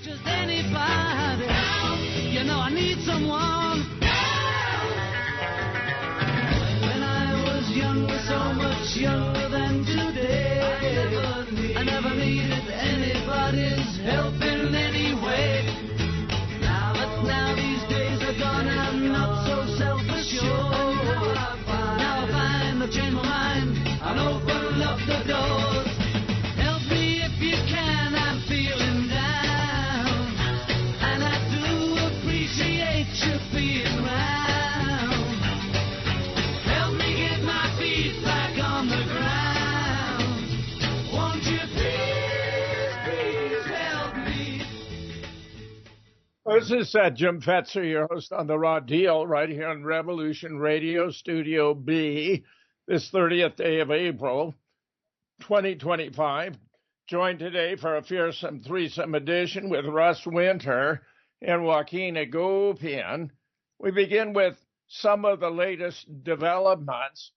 Just anybody. You know I need someone. When I was younger, so much younger than today, I never needed anybody's help in any way. But now these days are gone, I'm not so self-assured. Now I find I've changed my mind and opened up the doors. Help me if you can, I'm feeling down, and I do appreciate you being around. Help me get my feet back on the ground. Won't you please help me? This is Jim Fetzer, your host on The Raw Deal, right here on Revolution Radio, Studio B, this 30th day of April, 2025. Joined today for a fearsome threesome edition with Russ Winter and Joaquin Agopian. We begin with some of the latest developments.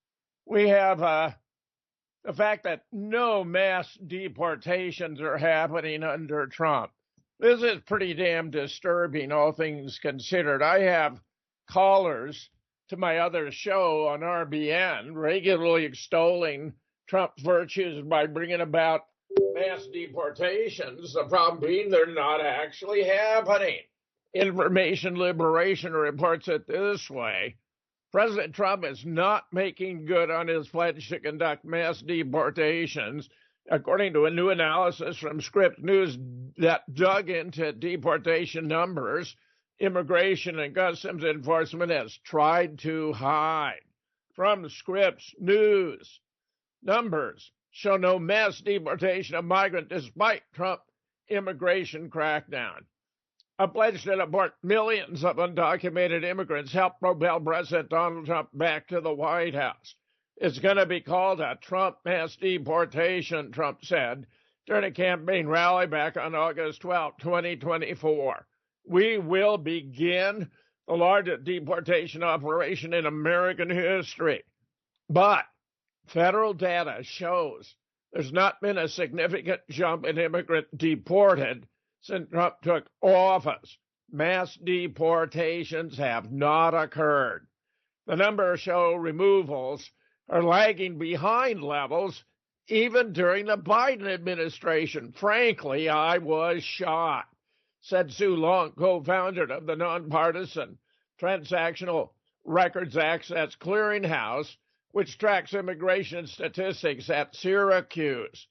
We have the fact that no mass deportations are happening under Trump. This is pretty damn disturbing, all things considered. I have callers to my other show on RBN regularly extolling Trump's virtues by bringing about mass deportations. The problem being they're not actually happening. Information Liberation reports it this way. President Trump is not making good on his pledge to conduct mass deportations, according to a new analysis from Scripps News that dug into deportation numbers. Immigration and Customs Enforcement has tried to hide. From Scripps News, numbers show no mass deportation of migrants despite Trump immigration crackdown. A pledge to deport millions of undocumented immigrants helped propel President Donald Trump back to the White House. It's going to be called a Trump mass deportation, Trump said during a campaign rally back on August 12, 2024. We will begin the largest deportation operation in American history. But federal data shows there's not been a significant jump in immigrants deported since Trump took office. Mass deportations have not occurred. The numbers show removals are lagging behind levels even during the Biden administration. Frankly, I was shocked, said Sue Long, co-founder of the nonpartisan Transactional Records Access Clearinghouse, which tracks immigration statistics at Syracuse.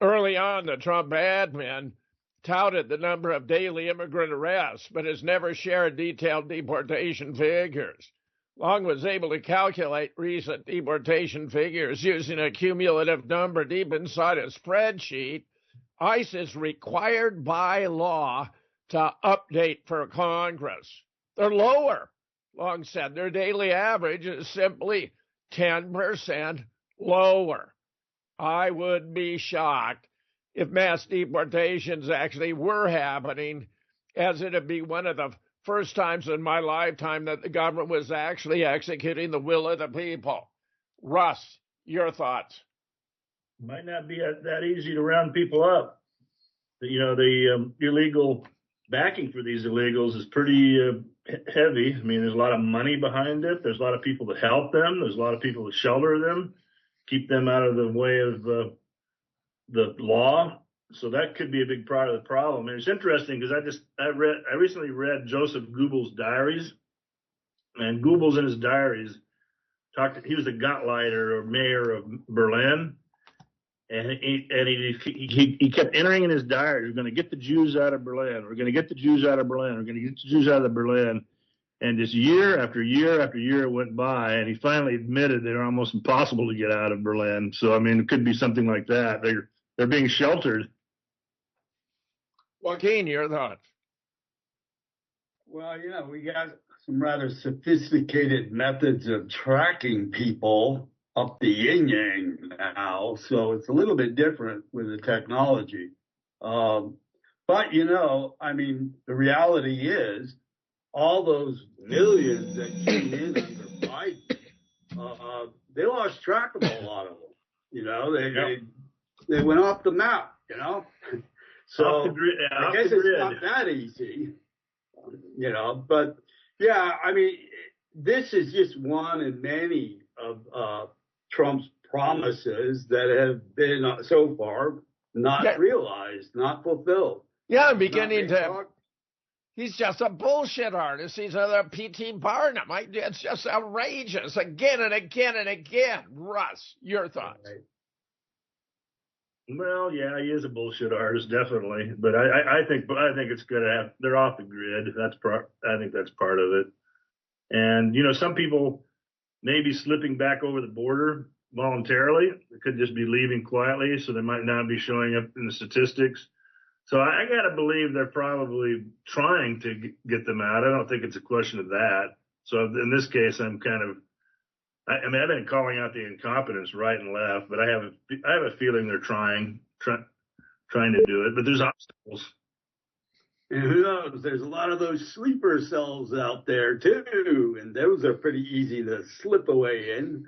Early on, the Trump admin touted the number of daily immigrant arrests, but has never shared detailed deportation figures. Long was able to calculate recent deportation figures using a cumulative number deep inside a spreadsheet ICE is required by law to update for Congress. They're lower, Long said. Their daily average is simply 10% lower. I would be shocked if mass deportations actually were happening, as it'd be one of the first times in my lifetime that the government was actually executing the will of the people. Russ, your thoughts? Might not be that easy to round people up. You know, the illegal backing for these illegals is pretty heavy. I mean, there's a lot of money behind it. There's a lot of people to help them. There's a lot of people to shelter them, keep them out of the way of the law. So that could be a big part of the problem. And it's interesting because I recently read Joseph Goebbels' diaries, and Goebbels in his diaries he was the Gauleiter or mayor of Berlin, and he kept entering in his diary, we're going to get the Jews out of Berlin. We're going to get the Jews out of Berlin. We're going to get the Jews out of Berlin. And just year after year after year went by, and he finally admitted they're almost impossible to get out of Berlin. So, I mean, it could be something like that. They're being sheltered. Joaquin, your thoughts? Well, you know, we got some rather sophisticated methods of tracking people up the yin-yang now, so it's a little bit different with the technology. But, you know, I mean, the reality is all those millions that came in under Biden, they lost track of a lot of them. You know, they went off the map, you know. So Off the grid, I off guess the it's grid. not that easy, but yeah, I mean, this is just one in many of Trump's promises that have been so far not realized, not fulfilled. Yeah, I'm beginning to. He's just a bullshit artist. He's another P.T. Barnum. It's just outrageous again and again and again. Russ, your thoughts? Right. Well, yeah, he is a bullshit artist, definitely. But I think it's good to have. They're off the grid. I think that's part of it. And some people may be slipping back over the border voluntarily. They could just be leaving quietly, so they might not be showing up in the statistics. So I got to believe they're probably trying to get them out. I don't think it's a question of that. So in this case, I'm kind of, I mean, I've been calling out the incompetence right and left, but I have a feeling they're trying to do it, but there's obstacles. And who knows? There's a lot of those sleeper cells out there too, and those are pretty easy to slip away in.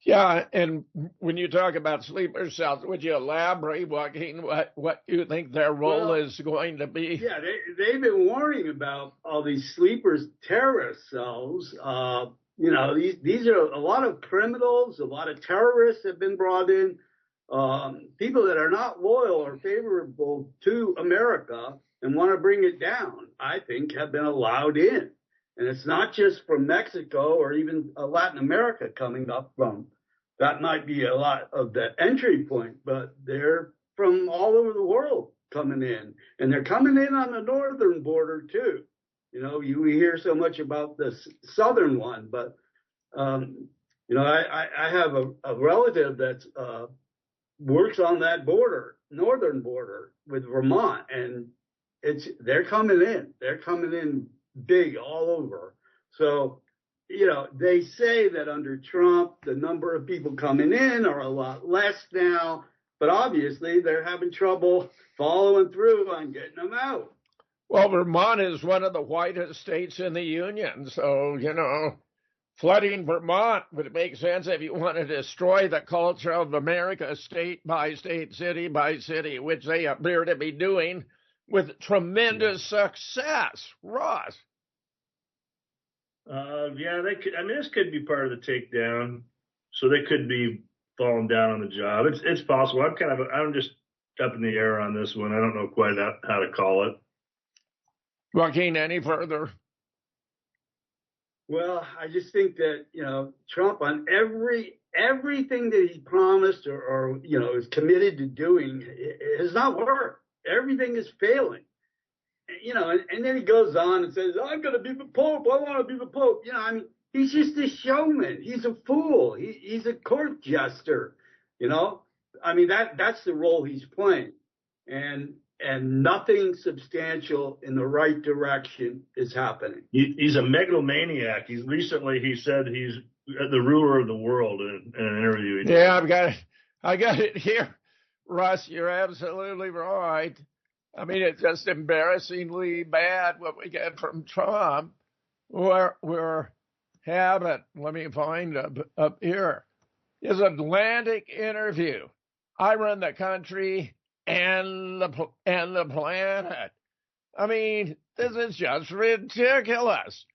Yeah, and when you talk about sleeper cells, would you elaborate, Joaquin, what you think their role is going to be? Yeah, they've been warning about all these sleeper terrorist cells. These are a lot of criminals, a lot of terrorists have been brought in. People that are not loyal or favorable to America and want to bring it down, I think, have been allowed in. And it's not just from Mexico or even Latin America coming up from. That might be a lot of the entry point, but they're from all over the world coming in. And they're coming in on the northern border, too. We hear so much about the southern one, but, I have a relative that works on that border, northern border with Vermont, and they're coming in. They're coming in big all over. So, they say that under Trump, the number of people coming in are a lot less now, but obviously they're having trouble following through on getting them out. Well, Vermont is one of the whitest states in the Union, so, flooding Vermont would make sense if you want to destroy the culture of America state by state, city by city, which they appear to be doing with tremendous success. Ross. They could. I mean, this could be part of the takedown, so they could be falling down on the job. It's possible. I'm just up in the air on this one. I don't know quite how to call it. Joaquin, any further? Well, I just think that Trump on everything that he promised or is committed to doing has not worked. Everything is failing. And then he goes on and says, I'm going to be the Pope. I want to be the Pope. He's just a showman. He's a fool. He's a court jester. That's the role he's playing. And nothing substantial in the right direction is happening. He's a megalomaniac. He said he's the ruler of the world in an interview. Yeah, I got it here. Russ, you're absolutely right. I mean, it's just embarrassingly bad what we get from Trump. We're having, let me find up here, his Atlantic interview. I run the country and the planet. I mean, this is just ridiculous.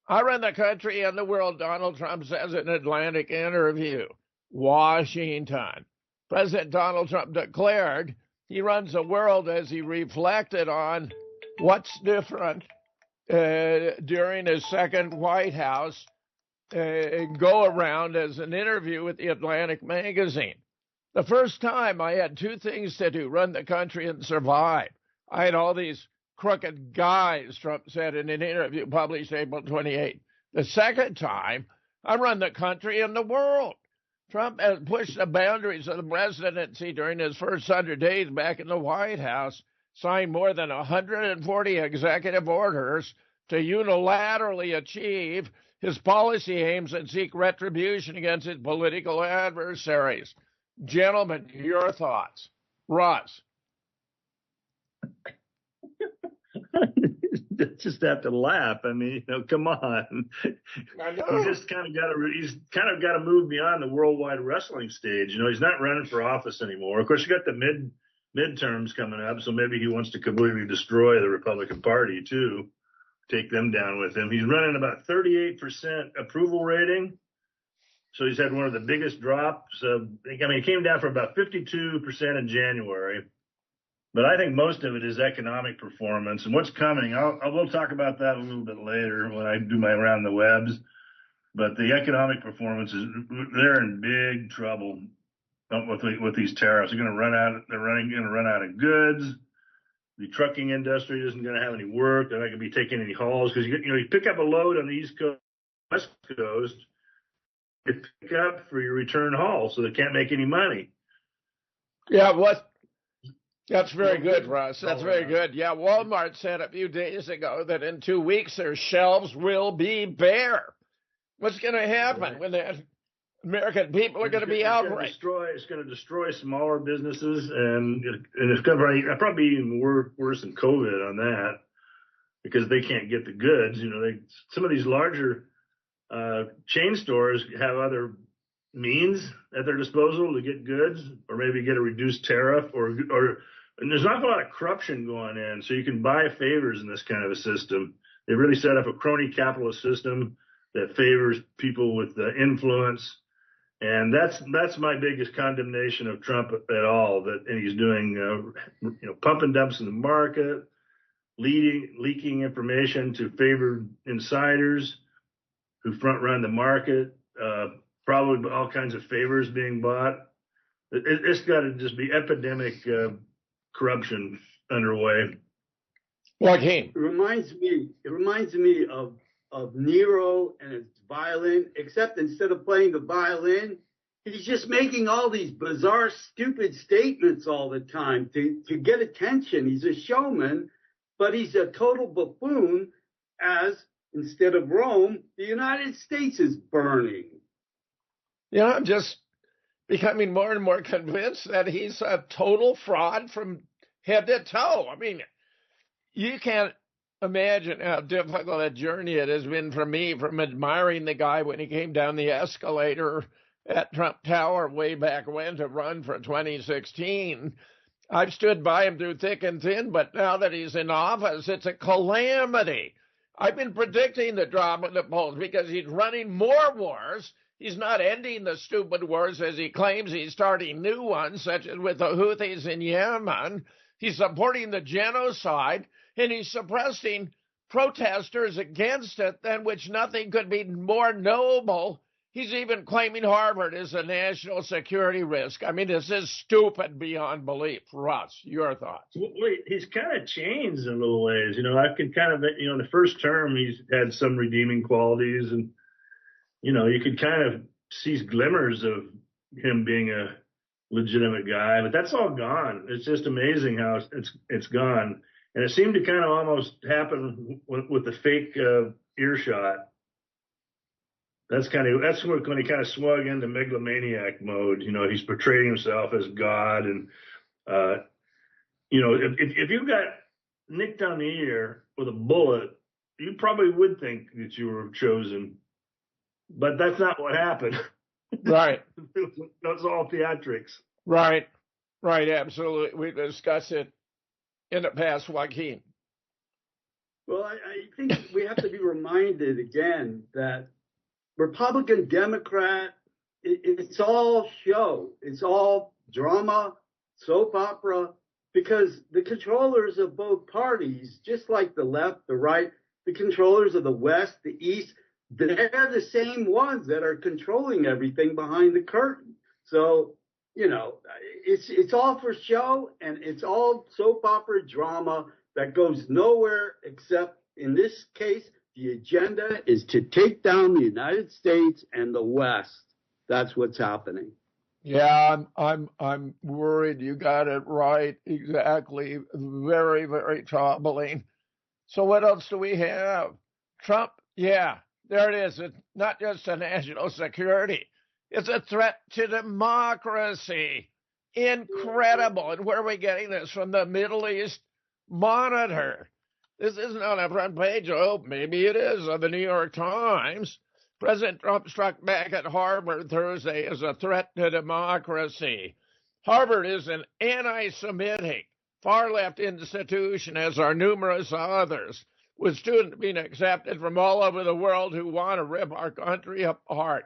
I run the country and the world, Donald Trump says in an Atlantic interview. Washington. President Donald Trump declared he runs the world as he reflected on what's different during his second White House go around as an interview with the Atlantic magazine. The first time I had two things to do, run the country and survive. I had all these crooked guys, Trump said in an interview published April 28. The second time, I run the country and the world. Trump has pushed the boundaries of the presidency during his first 100 days back in the White House, signed more than 140 executive orders to unilaterally achieve his policy aims and seek retribution against his political adversaries. Gentlemen, your thoughts. Russ. Just have to laugh. I mean, come on. He's kind of got to move beyond the worldwide wrestling stage. He's not running for office anymore. Of course, you got the midterms coming up, so maybe he wants to completely destroy the Republican Party too, take them down with him. He's running about 38% approval rating, so he's had one of the biggest drops. I mean, it came down from about 52% in January, but I think most of it is economic performance and what's coming. We'll talk about that a little bit later when I do my around the webs. But the economic performance they're in big trouble with these tariffs. They're going to run out. They're going to run out of goods. The trucking industry isn't going to have any work. They're not going to be taking any hauls because you pick up a load on the East Coast, West Coast, you pick up for your return haul, so they can't make any money. Yeah, that's very good, Russ. That's very good. Yeah, Walmart said a few days ago that in 2 weeks their shelves will be bare. What's going to happen when the American people are going to be outraged? It's going to destroy smaller businesses, and it's going to probably be even worse than COVID on that because they can't get the goods. Some of these larger chain stores have other means at their disposal to get goods, or maybe get a reduced tariff, and there's not a lot of corruption going in, so you can buy favors in this kind of a system. They really set up a crony capitalist system that favors people with influence, and that's my biggest condemnation of Trump at all. And he's doing pump and dumps in the market, leaking information to favored insiders who front run the market, probably all kinds of favors being bought. It's got to just be epidemic corruption underway. Joaquin. It reminds me of Nero and his violin, except instead of playing the violin, he's just making all these bizarre, stupid statements all the time to get attention. He's a showman, but he's a total buffoon, as instead of Rome, the United States is burning. I'm just becoming more and more convinced that he's a total fraud from head to toe. I mean, you can't imagine how difficult a journey it has been for me from admiring the guy when he came down the escalator at Trump Tower way back when to run for 2016. I've stood by him through thick and thin, but now that he's in office, it's a calamity. I've been predicting the drop in the polls because he's running more wars. He's not ending the stupid wars as he claims. He's starting new ones, such as with the Houthis in Yemen. He's supporting the genocide, and he's suppressing protesters against it, than which nothing could be more noble. He's even claiming Harvard is a national security risk. I mean, this is stupid beyond belief. Russ, your thoughts? Well, he's kind of changed in little ways. I can kind of, in the first term, he's had some redeeming qualities, and you could kind of see glimmers of him being a legitimate guy, but that's all gone. It's just amazing how it's gone. And it seemed to kind of almost happen with the fake earshot. That's when he kind of swung into megalomaniac mode. He's portraying himself as God, and if you got nicked on the ear with a bullet, you probably would think that you were chosen. But that's not what happened. Right. That's all theatrics. Right. Absolutely. We discussed it in the past, Joaquin. Well, I think we have to be reminded again that Republican, Democrat, it's all show. It's all drama, soap opera, because the controllers of both parties, just like the left, the right, the controllers of the West, the East, they're the same ones that are controlling everything behind the curtain. So, it's all for show, and it's all soap opera drama that goes nowhere except, in this case, the agenda is to take down the United States and the West. That's what's happening. Yeah, I'm worried. You got it right. Exactly. Very, very troubling. So what else do we have? Trump. Yeah. There it is. It's not just a national security. It's a threat to democracy. Incredible. And where are we getting this? From the Middle East Monitor. This isn't on the front page. Oh, maybe it is, of the New York Times. President Trump struck back at Harvard Thursday as a threat to democracy. Harvard is an anti-Semitic, far-left institution, as are numerous others, with students being accepted from all over the world who want to rip our country apart.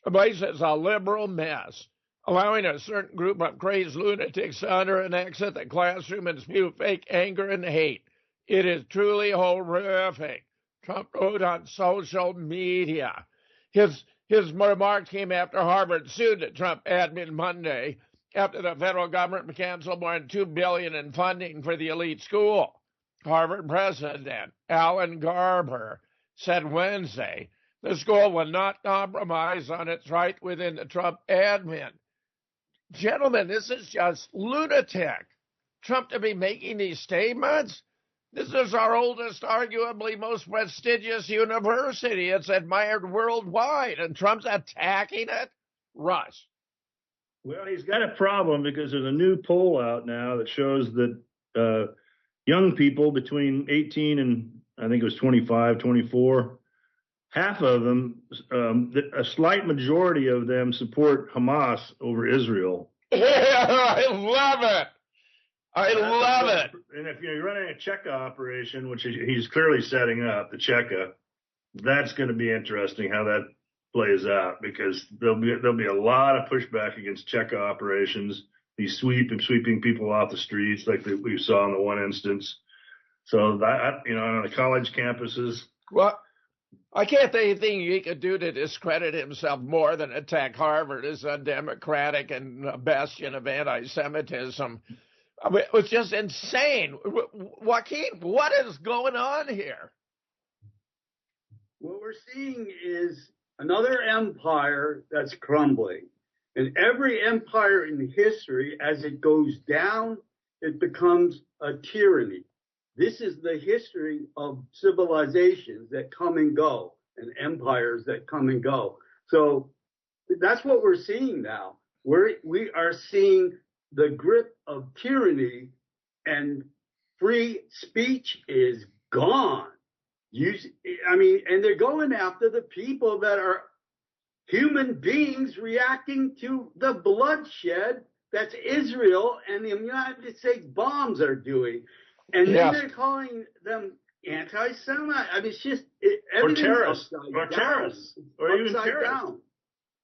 The place is a liberal mess, allowing a certain group of crazed lunatics to enter and exit the classroom and spew fake anger and hate. It is truly horrific, Trump wrote on social media. His remarks came after Harvard sued the Trump admin Monday after the federal government canceled more than $2 billion in funding for the elite school. Harvard President Alan Garber said Wednesday the school will not compromise on its right within the Trump admin. Gentlemen, this is just lunatic. Trump to be making these statements? This is our oldest, arguably most prestigious university. It's admired worldwide, and Trump's attacking it? Russ. Well, he's got a problem because there's a new poll out now that shows that young people between 18 and I think it was 25, 24, half of them, a slight majority of them support Hamas over Israel. I love it. I love it. And if you're running a Cheka operation, which he's clearly setting up, the Cheka, that's going to be interesting how that plays out, because there'll be a lot of pushback against Cheka operations, these sweeping people off the streets like we saw in the one instance. So that, on the college campuses. Well, I can't think of anything he could do to discredit himself more than attack Harvard as undemocratic and a bastion of anti-Semitism. I mean, it was just insane. Joaquin, what is going on here? What we're seeing is another empire that's crumbling. And every empire in history, as it goes down, it becomes a tyranny. This is the history of civilizations that come and go and empires that come and go. So that's what we're seeing now. We are seeing the grip of tyranny, and free speech is gone. And they're going after the people that are human beings reacting to the bloodshed that's Israel and the United States bombs are doing. And then they're calling them anti-Semite. I mean, it's just or terrorists, or even terrorists. Down.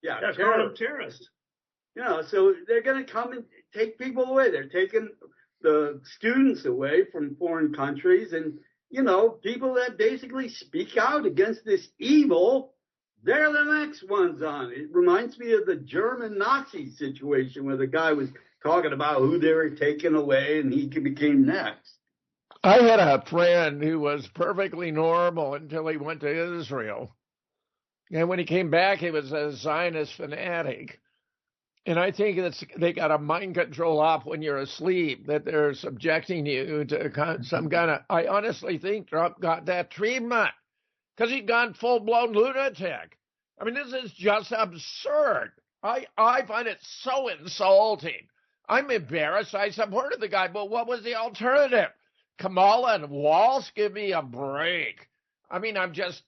Yeah, that's calling them terrorists. So they're going to come and take people away. They're taking the students away from foreign countries, and people that basically speak out against this evil, they're the next ones on. It reminds me of the German Nazi situation where the guy was talking about who they were taking away and he became next. I had a friend who was perfectly normal until he went to Israel. And when he came back, he was a Zionist fanatic. And I think they got a mind control op when you're asleep, that they're subjecting you to some kind of, I honestly think Trump got that treatment because he'd gone full-blown lunatic. I mean, this is just absurd. I find it so insulting. I'm embarrassed. I supported the guy, but what was the alternative? Kamala and Walsh, give me a break. I mean, I'm just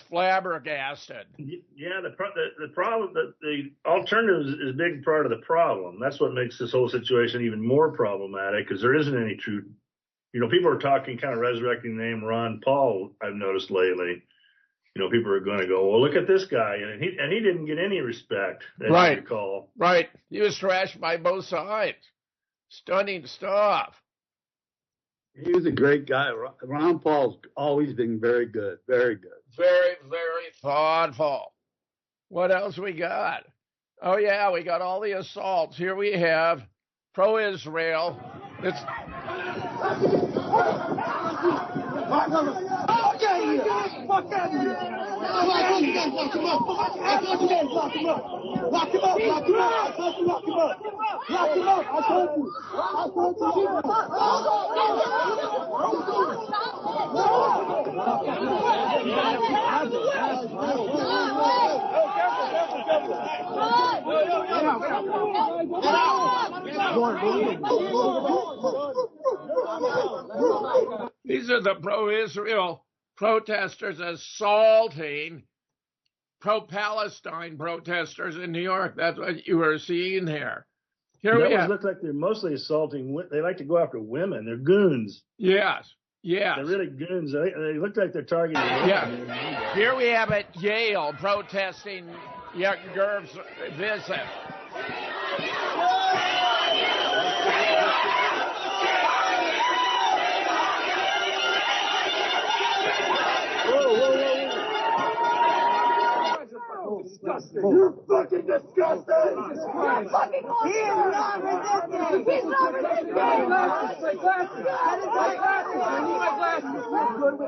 flabbergasted. Yeah, the problem, the alternative is a big part of the problem. That's what makes this whole situation even more problematic, because there isn't any true. People are talking, kind of resurrecting the name Ron Paul. I've noticed lately. People are going to go, well, look at this guy, and he didn't get any respect. As you recall. Right. He was trashed by both sides. Stunning stuff. He was a great guy. Ron Paul's always been very good. Very good. Very, very thoughtful. What else we got? Oh, yeah, we got all the assaults. Here we have pro-Israel. These are the pro-Israel protesters assaulting pro-Palestine protesters in New York. That's what you were seeing here. Here That we ones have. look like they're mostly assaulting. They like to go after women. They're goons. Yes. They're really goons. They look like they're targeting women. Yeah. Here we have at Yale protesting young girls' visit. You're fucking disgusting! You're fucking He is not resisting! He's not resisting! My glasses! My glasses! I need my glasses!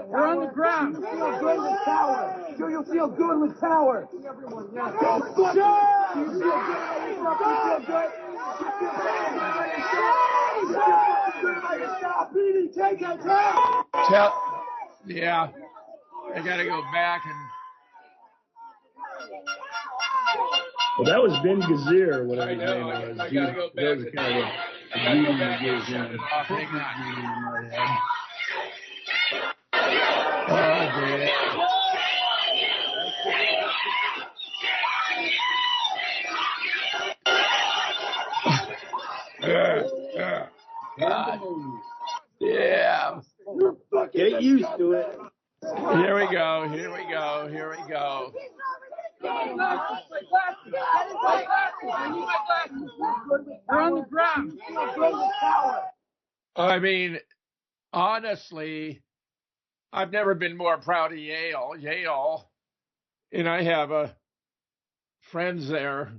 You're on the ground! You feel good with Tower! Sure, you'll feel good with Tower! Everyone, yeah. Go fuck it! You feel good? You feel good? You feel good about yourself? Petey, take it! Yeah. I got to go back and. Well, that was Ben Gazir, or whatever I his know. name was. I gotta go back. That was kind of I gotta go back and shut it off. Hang on. Oh, dear. Yeah. Get used to it. Here we go. Here we go. Here we go. You're on the ground. I mean, honestly, I've never been more proud of Yale. Yale, and I have friends there,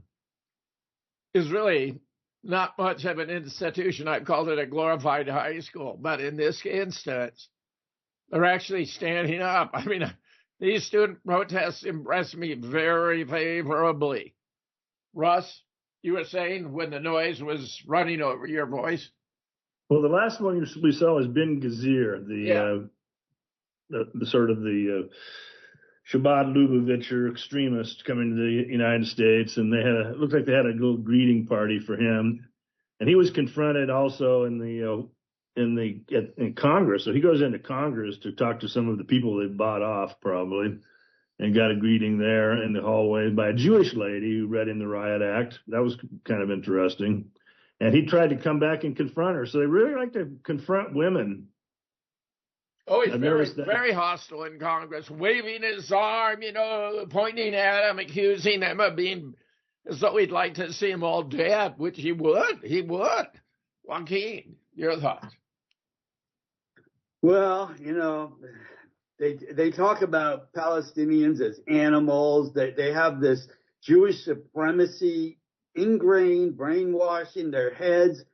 is really not much of an institution. I've called it a glorified high school. But in this instance, they're actually standing up. I mean, these student protests impressed me very favorably. Russ, you were saying when the noise was running over your voice? Well, the last one we saw was Ben Gazir, the sort of the Chabad Lubavitcher extremist coming to the United States, and it looked like they had a little greeting party for him, and he was confronted also in Congress. So he goes into Congress to talk to some of the people they bought off, probably, and got a greeting there in the hallway by a Jewish lady who read in the Riot Act. That was kind of interesting. And he tried to come back and confront her. So they really like to confront women. Oh, he's very hostile in Congress, waving his arm, pointing at him, accusing them of being, as though he'd like to see them all dead, which he would. He would. Joaquin, your thoughts? Well, they talk about Palestinians as animals. They have this Jewish supremacy ingrained, brainwashed in their heads.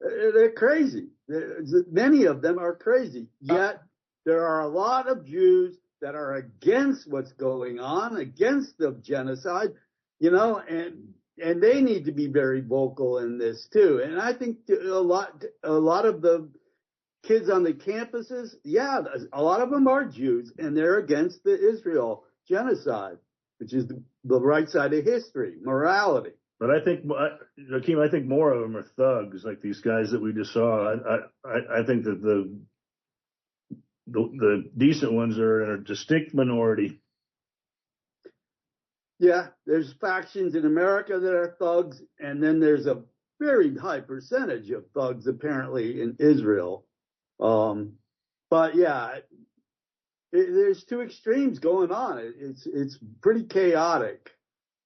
They're crazy. Many of them are crazy. Yet there are a lot of Jews that are against what's going on, against the genocide, and they need to be very vocal in this too. And I think a lot of the kids on the campuses, a lot of them are Jews, and they're against the Israel genocide, which is the right side of history, morality. But I think, Joaquin, I think more of them are thugs, like these guys that we just saw. I think that the decent ones are in a distinct minority. Yeah, there's factions in America that are thugs, and then there's a very high percentage of thugs apparently in Israel. But yeah, there's two extremes going on. It's pretty chaotic.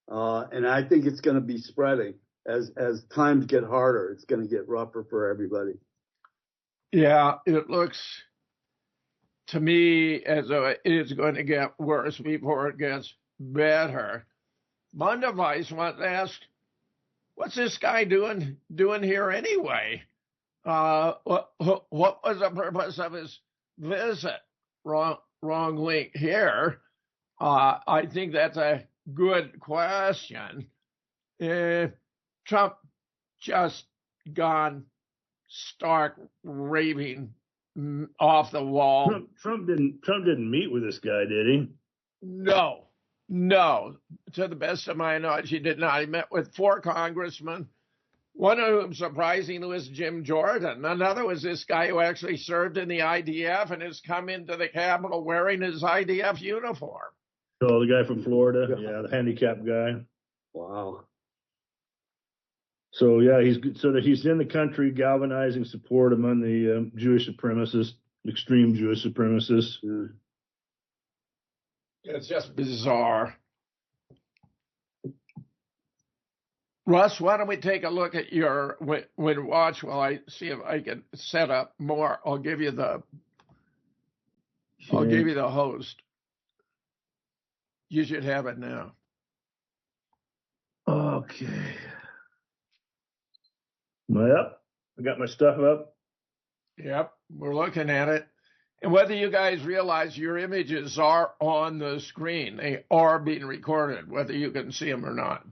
And I think it's going to be spreading as times get harder. It's going to get rougher for everybody. Yeah, it looks to me as though it is going to get worse before it gets better. Mondeveiss once asked, "What's this guy doing here anyway? What was the purpose of his visit?" Wrong link here. I think that's a good question. Trump just gone stark raving off the wall. Trump didn't meet with this guy, did he? No. To the best of my knowledge, he did not. He met with 4 congressmen. One of whom, surprisingly, was Jim Jordan. Another was this guy who actually served in the IDF and has come into the Capitol wearing his IDF uniform. Oh, the guy from Florida? Yeah, the handicapped guy. Wow. So yeah, he's in the country galvanizing support among the Jewish supremacists, extreme Jewish supremacists. It's just bizarre. Russ, why don't we take a look at your watch while I see if I can set up more. I'll give you the host. You should have it now. Okay. Am I up? I got my stuff up. Yep, we're looking at it. And whether you guys realize your images are on the screen, they are being recorded, whether you can see them or not.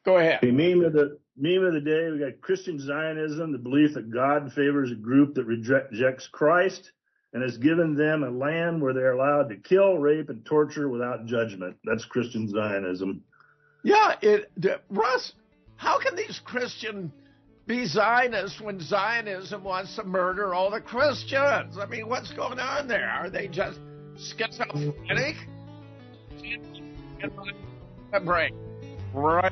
Go ahead. Okay, meme of the day, we got Christian Zionism, the belief that God favors a group that rejects Christ and has given them a land where they're allowed to kill, rape, and torture without judgment. That's Christian Zionism. Yeah, Russ, how can these Christians be Zionists when Zionism wants to murder all the Christians? I mean, what's going on there? Are they just schizophrenic? A break. Right.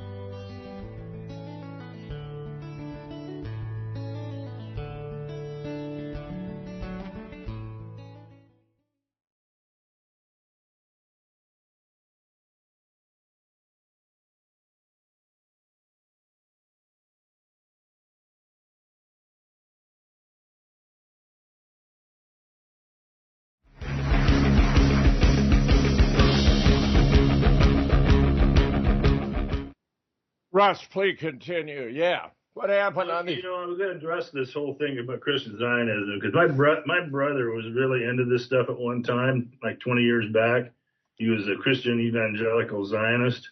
Russ, please continue. Yeah. What happened on the... You know, I was going to address this whole thing about Christian Zionism because my brother was really into this stuff at one time, like 20 years back. He was a Christian evangelical Zionist,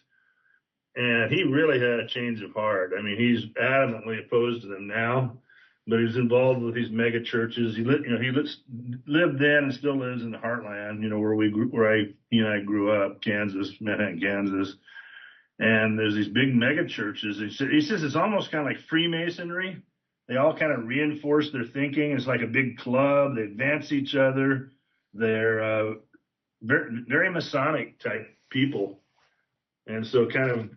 and he really had a change of heart. I mean, he's adamantly opposed to them now, but he's involved with these mega churches. He lived then and still lives in the heartland, you know, where he and I grew up, Kansas, Manhattan, Kansas. And there's these big mega churches. He says it's almost kind of like Freemasonry. They all kind of reinforce their thinking. It's like a big club. They advance each other. They're very, very Masonic type people. And so kind of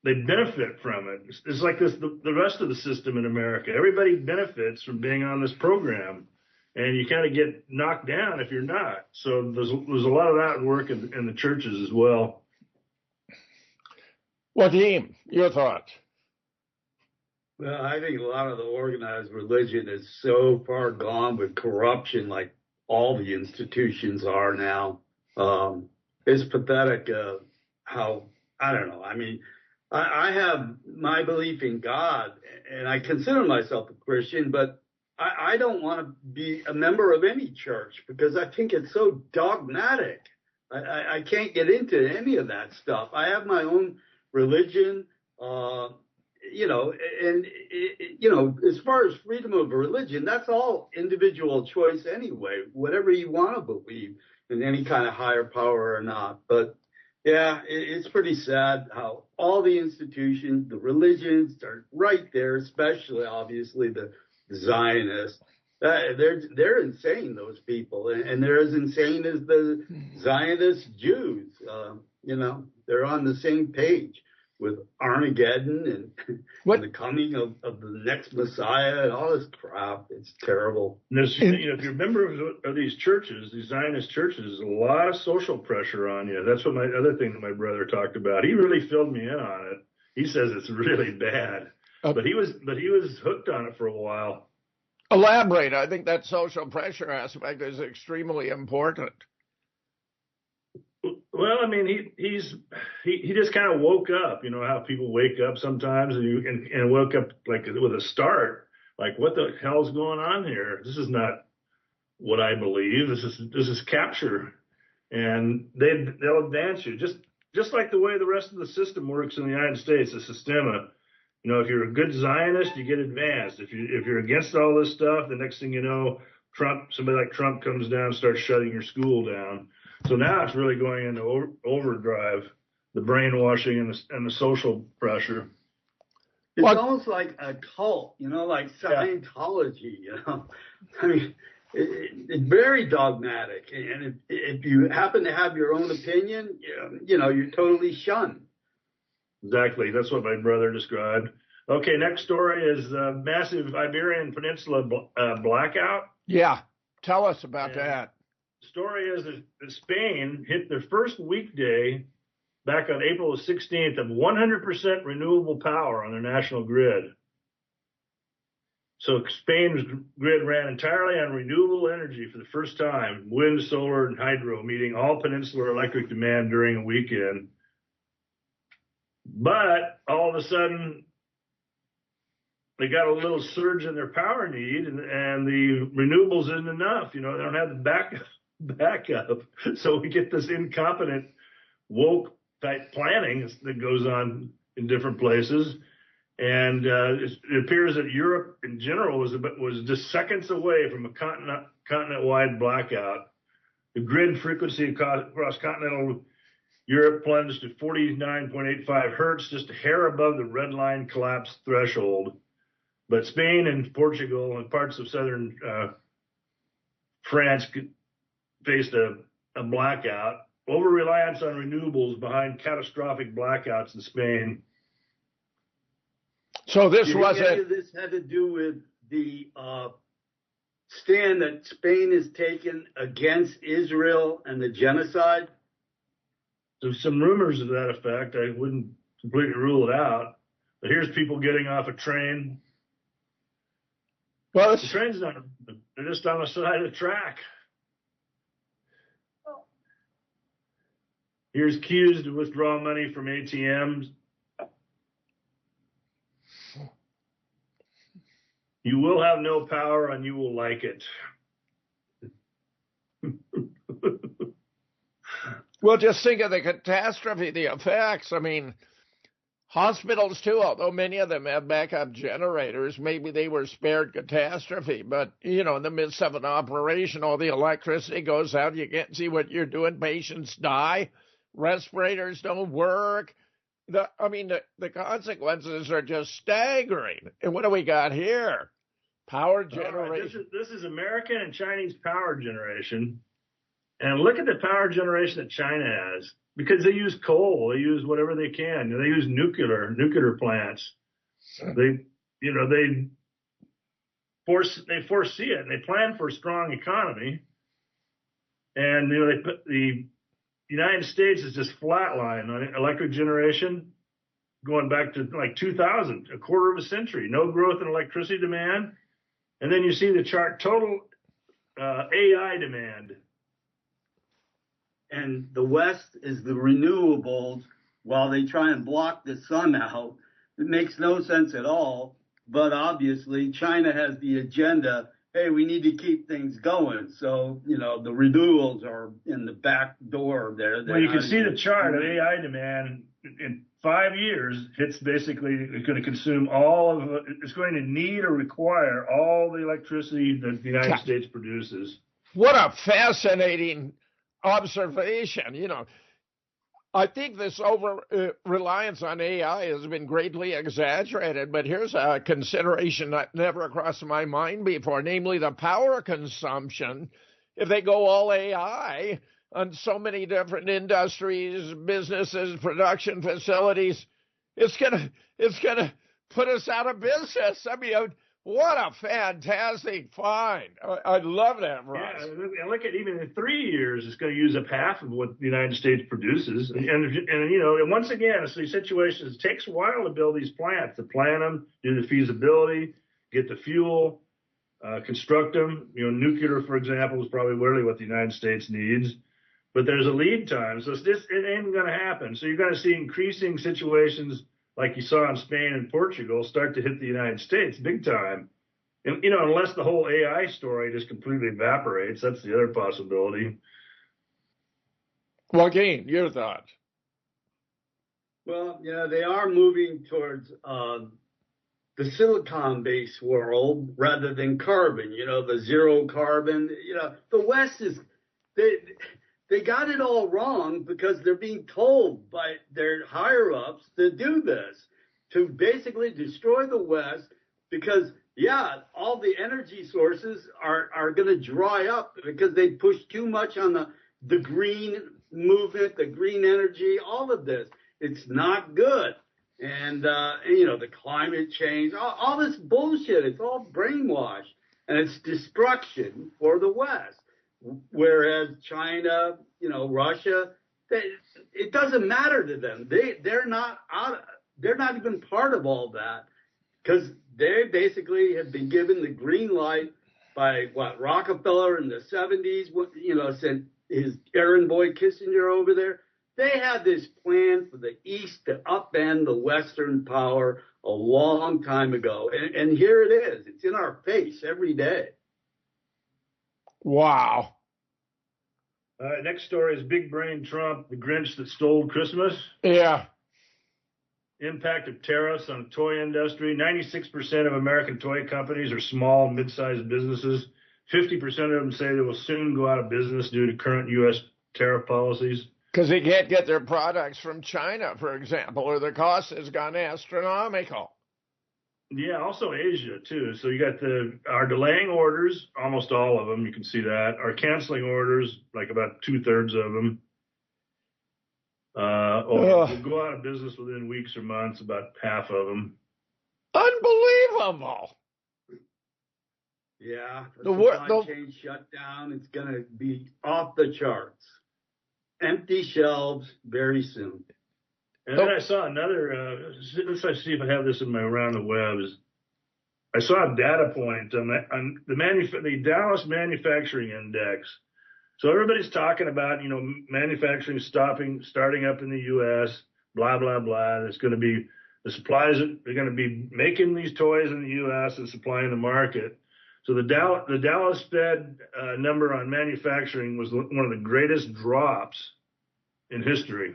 they benefit from it. It's like this, the rest of the system in America. Everybody benefits from being on this program. And you kind of get knocked down if you're not. So there's a lot of that work in the churches as well. Wadim, your thoughts? Well, I think a lot of the organized religion is so far gone with corruption, like all the institutions are now. It's pathetic how, I don't know. I mean, I have my belief in God, and I consider myself a Christian, but I don't want to be a member of any church because I think it's so dogmatic. I can't get into any of that stuff. I have my own religion, you know, and, you know, as far as freedom of religion, that's all individual choice anyway, whatever you want to believe in any kind of higher power or not. But yeah, it's pretty sad how all the institutions, the religions are right there, especially obviously the Zionists. They're insane, those people, and they're as insane as the Zionist Jews. You know, they're on the same page with Armageddon and the coming of the next Messiah and all this crap. It's terrible. You know, if you're a member of these churches, these Zionist churches, there's a lot of social pressure on you. That's what my other thing that my brother talked about. He really filled me in on it. He says it's really bad, but he was hooked on it for a while. Elaborate. I think that social pressure aspect is extremely important. Well, I mean, he just kind of woke up. You know how people wake up sometimes, and woke up like with a start. Like, what the hell's going on here? This is not what I believe. This is capture, and they'll advance you just like the way the rest of the system works in the United States. The Sistema. You know, if you're a good Zionist, you get advanced. If you're against all this stuff, the next thing you know, somebody like Trump comes down and starts shutting your school down. So now it's really going into overdrive, the brainwashing and the social pressure. It's almost like a cult, you know, like Scientology, you know. I mean, it's very dogmatic. And if you happen to have your own opinion, you know, you're totally shunned. Exactly. That's what my brother described. Okay, next story is massive Iberian Peninsula blackout. Yeah, tell us about And that. the story is that Spain hit their first weekday back on April 16th of 100% renewable power on their national grid. So Spain's grid ran entirely on renewable energy for the first time, wind, solar, and hydro, meeting all peninsular electric demand during a weekend. But all of a sudden, they got a little surge in their power need, and the renewables isn't enough. They don't have the backup. So we get this incompetent, woke type planning that goes on in different places. And it appears that Europe in general was just seconds away from a continent-wide blackout. The grid frequency across continental Europe plunged to 49.85 hertz, just a hair above the red line collapse threshold. But Spain and Portugal and parts of southern France faced a blackout. Over-reliance on renewables behind catastrophic blackouts in Spain. So this was any of this had to do with the stand that Spain has taken against Israel and the genocide? There's some rumors of that effect. I wouldn't completely rule it out. But here's people getting off a train. Well, the train's not. They're just on the side of the track. Here's queues to withdraw money from ATMs. You will have no power and you will like it. Well, just think of the catastrophe, the effects. I mean, hospitals too, although many of them have backup generators, maybe they were spared catastrophe. But, in the midst of an operation, all the electricity goes out. You can't see what you're doing. Patients die. Respirators don't work. The consequences are just staggering. And what do we got here? Power generation. Right, this is American and Chinese power generation. And look at the power generation that China has, because they use coal, they use whatever they can. They use nuclear plants. They foresee it, and they plan for a strong economy. And the United States is just flatline on electric generation, going back to like 2000, a quarter of a century, no growth in electricity demand. And then you see the chart, total AI demand. And the West is the renewables while they try and block the sun out. It makes no sense at all. But obviously, China has the agenda. Hey, we need to keep things going. So, the renewables are in the back door there. Well, you can see the chart of AI demand in 5 years. It's basically going to consume it's going to need or require all the electricity that the United States produces. What a fascinating observation. I think this over-reliance on AI has been greatly exaggerated, but here's a consideration that never crossed my mind before, namely the power consumption. If they go all AI on so many different industries, businesses, production facilities, it's gonna put us out of business. I mean, what a fantastic find. I love that, Russ. Yeah, and look at even in 3 years, it's going to use up half of what the United States produces. And once again, it's these situations. It takes a while to build these plants, to plan them, do the feasibility, get the fuel, construct them. Nuclear, for example, is probably really what the United States needs. But there's a lead time. So it ain't going to happen. So you're going to see increasing situations like you saw in Spain and Portugal, start to hit the United States big time. And, unless the whole AI story just completely evaporates, that's the other possibility. Joaquin, your thoughts? Well, they are moving towards the silicon-based world rather than carbon, the zero carbon. The West is, they got it all wrong because they're being told by their higher-ups to do this, to basically destroy the West because, all the energy sources are going to dry up because they push too much on the green movement, the green energy, all of this. It's not good. And, the climate change, all this bullshit, it's all brainwash. And it's destruction for the West. Whereas China, Russia, it doesn't matter to them. They're not even part of all that, because they basically have been given the green light by Rockefeller in the 70s, sent his errand boy Kissinger over there. They had this plan for the East to upend the Western power a long time ago. And here it is. It's in our face every day. Wow. Next story is Big Brain Trump, the Grinch that stole Christmas. Yeah. Impact of tariffs on the toy industry. 96% of American toy companies are small, mid-sized businesses. 50% of them say they will soon go out of business due to current U.S. tariff policies. Because they can't get their products from China, for example, or the cost has gone astronomical. Yeah, also Asia, too. So you got are delaying orders, almost all of them, you can see that, are canceling orders, like about 2/3 of them. Will go out of business within weeks or months, about half of them. Unbelievable. Yeah, the supply chain shutdown, it's going to be off the charts. Empty shelves very soon. And then I saw another, let's see if I have this in my around the webs. I saw a data point on the Dallas Manufacturing Index. So everybody's talking about, manufacturing starting up in the U.S., blah, blah, blah. There's going to be the supplies, they're going to be making these toys in the U.S. and supplying the market. So the Dallas Fed number on manufacturing was one of the greatest drops in history.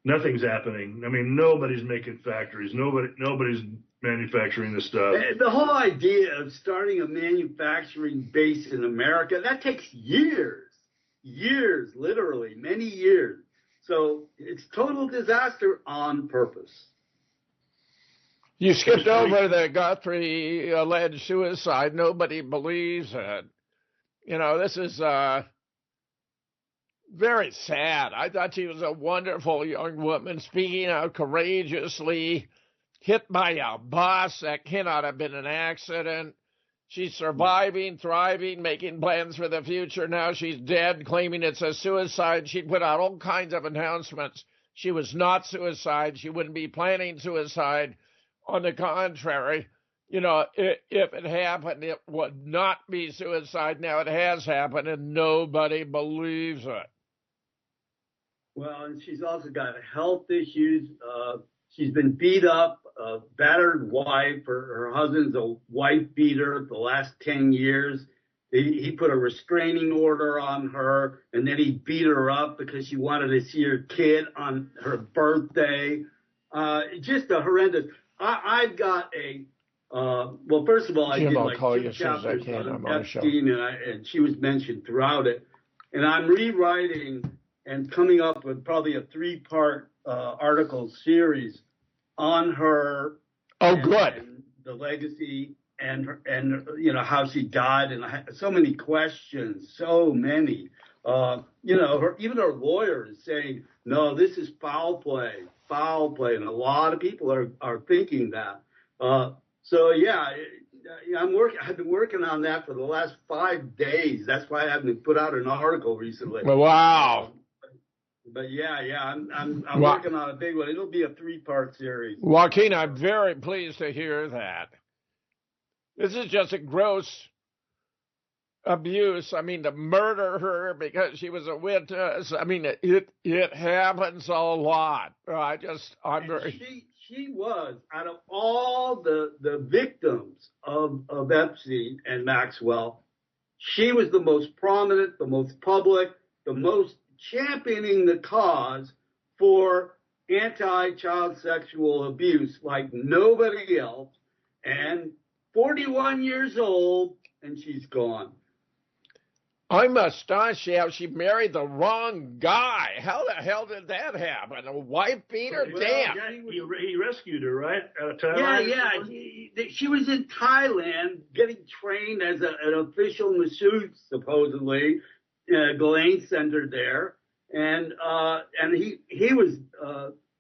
Nothing's happening. I mean, nobody's making factories. Nobody's manufacturing this stuff. The whole idea of starting a manufacturing base in America, that takes years, literally many years. So it's total disaster on purpose. You skipped over the Guthrie alleged suicide. Nobody believes it. This is very sad. I thought she was a wonderful young woman speaking out courageously, hit by a bus. That cannot have been an accident. She's surviving, thriving, making plans for the future. Now she's dead, claiming it's a suicide. She put out all kinds of announcements. She was not suicide. She wouldn't be planning suicide. On the contrary, if it happened, it would not be suicide. Now it has happened, and nobody believes it. Well, and she's also got health issues. She's been beat up, a battered wife. Her husband's a wife beater the last 10 years. He put a restraining order on her, and then he beat her up because she wanted to see her kid on her birthday. Just a horrendous. I've got well, first of all, I did like 2 chapters on Epstein, and she was mentioned throughout it. And I'm rewriting and coming up with probably a 3-part article series on her. Oh, good. And the legacy and how she died, and so many questions, so many. Even her lawyer is saying, no, this is foul play, and a lot of people are thinking that. I've been working on that for the last 5 days. That's why I haven't put out an article recently. Wow. But I'm working on a big one. It'll be a 3-part series. Joaquin, I'm very pleased to hear that. This is just a gross abuse. I mean, to murder her because she was a witness. I mean, it happens a lot. She was, out of all the victims of Epstein and Maxwell, she was the most prominent, the most public, the most championing the cause for anti-child sexual abuse like nobody else. And 41 years old, and she's gone. I'm astonished how she married the wrong guy. How the hell did that happen? A wife beater? Well, damn. Yeah, he rescued her, right? Out of Thailand? Yeah. She was in Thailand getting trained as an official masseuse, supposedly, Ghislaine Center there. and he was,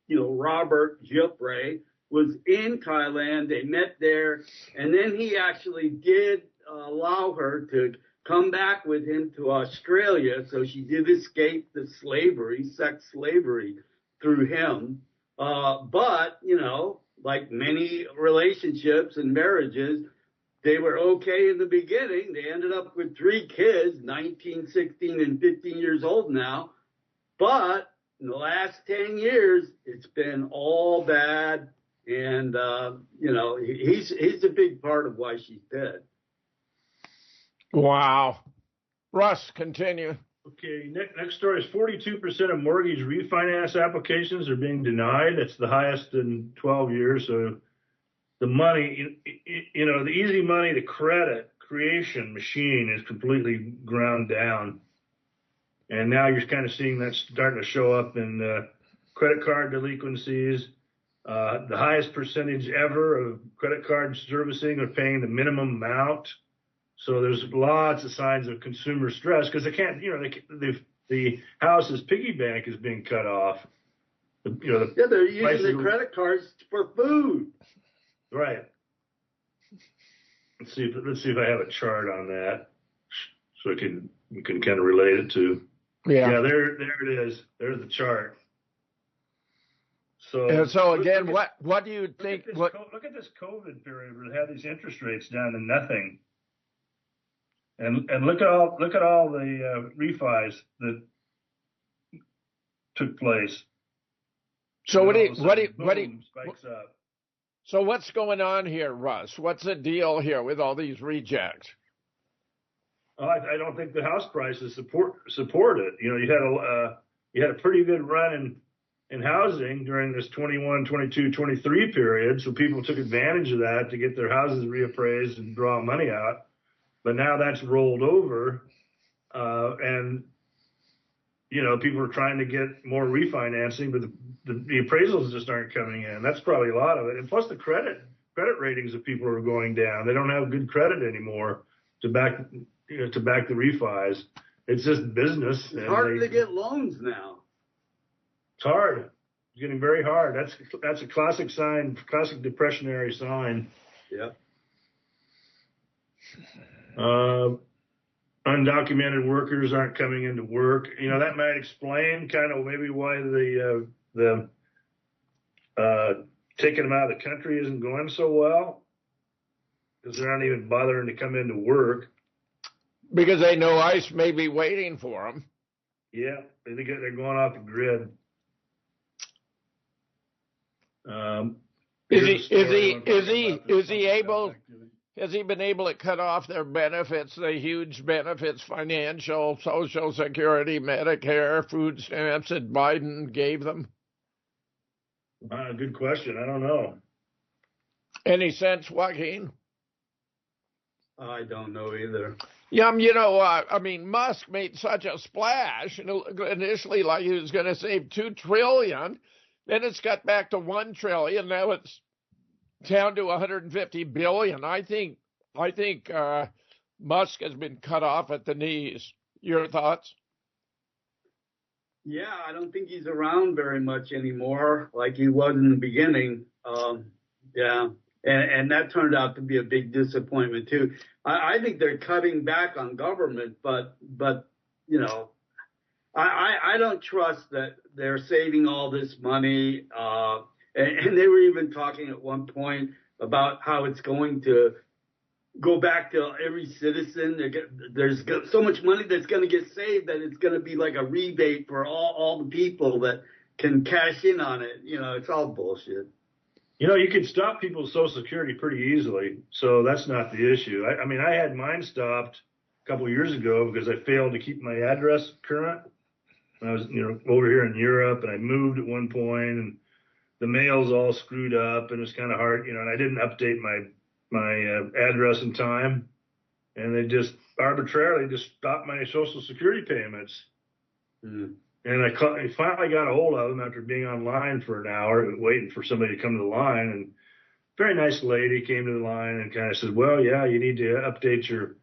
Robert Gilpray was in Thailand. They met there, and then he actually did allow her to come back with him to Australia. So she did escape the slavery, sex slavery, through him. But, like many relationships and marriages, they were okay in the beginning. They ended up with 3 kids, 19, 16, and 15 years old now. But in the last 10 years, it's been all bad. And, he's a big part of why she's dead. Wow. Russ, continue. Okay, next story is 42% of mortgage refinance applications are being denied. That's the highest in 12 years. So the money, the easy money, the credit creation machine is completely ground down. And now you're kind of seeing that starting to show up in credit card delinquencies. The highest percentage ever of credit card servicing are paying the minimum amount. So there's lots of signs of consumer stress because they can't, the house's piggy bank is being cut off. They're using the credit cards for food. Right. Let's see if I have a chart on that, so you can kind of relate it to. Yeah. There it is. There's the chart. So again, what do you think? Look at this COVID period where they had these interest rates down to nothing. And look at all the refis that took place. So what do spikes up. So what's going on here, Russ? What's the deal here with all these rejects? I don't think the house prices support it. You had a pretty good run in housing during this 21, 22, 23 period. So people took advantage of that to get their houses reappraised and draw money out. But now that's rolled over, and people are trying to get more refinancing, but the appraisals just aren't coming in. That's probably a lot of it. And plus the credit ratings of people are going down. They don't have good credit anymore to back the refis. It's just business. It's hard to get loans now. It's hard. It's getting very hard. That's a classic sign, classic depressionary sign. Yeah. Undocumented workers aren't coming into work. That might explain kind of maybe why the taking them out of the country isn't going so well, because they're not even bothering to come into work. Because they know ICE may be waiting for them. Yeah, they're going off the grid. Has he been able to cut off their benefits, the huge benefits, financial, Social Security, Medicare, food stamps that Biden gave them? Good question. I don't know. Any sense, Joaquin? I don't know either. Yeah, Musk made such a splash. Initially, like he was going to save $2 trillion. Then it's got back to $1 trillion. Now it's down to $150 billion. I think Musk has been cut off at the knees. Your thoughts? Yeah, I don't think he's around very much anymore, like he was in the beginning. Yeah, and that turned out to be a big disappointment too. I think they're cutting back on government, but I don't trust that they're saving all this money. And they were even talking at one point about how it's going to go back to every citizen. There's so much money that's going to get saved that it's going to be like a rebate for all the people that can cash in on it. It's all bullshit. You could stop people's Social Security pretty easily, so that's not the issue. I had mine stopped a couple of years ago because I failed to keep my address current. I was, over here in Europe, and I moved at one point, and the mail's all screwed up, and it's kind of hard, and I didn't update my address in time, and they just arbitrarily just stopped my Social Security payments. Mm. And I finally got a hold of them after being online for an hour, waiting for somebody to come to the line. And a very nice lady came to the line and kind of said, well, yeah, you need to update your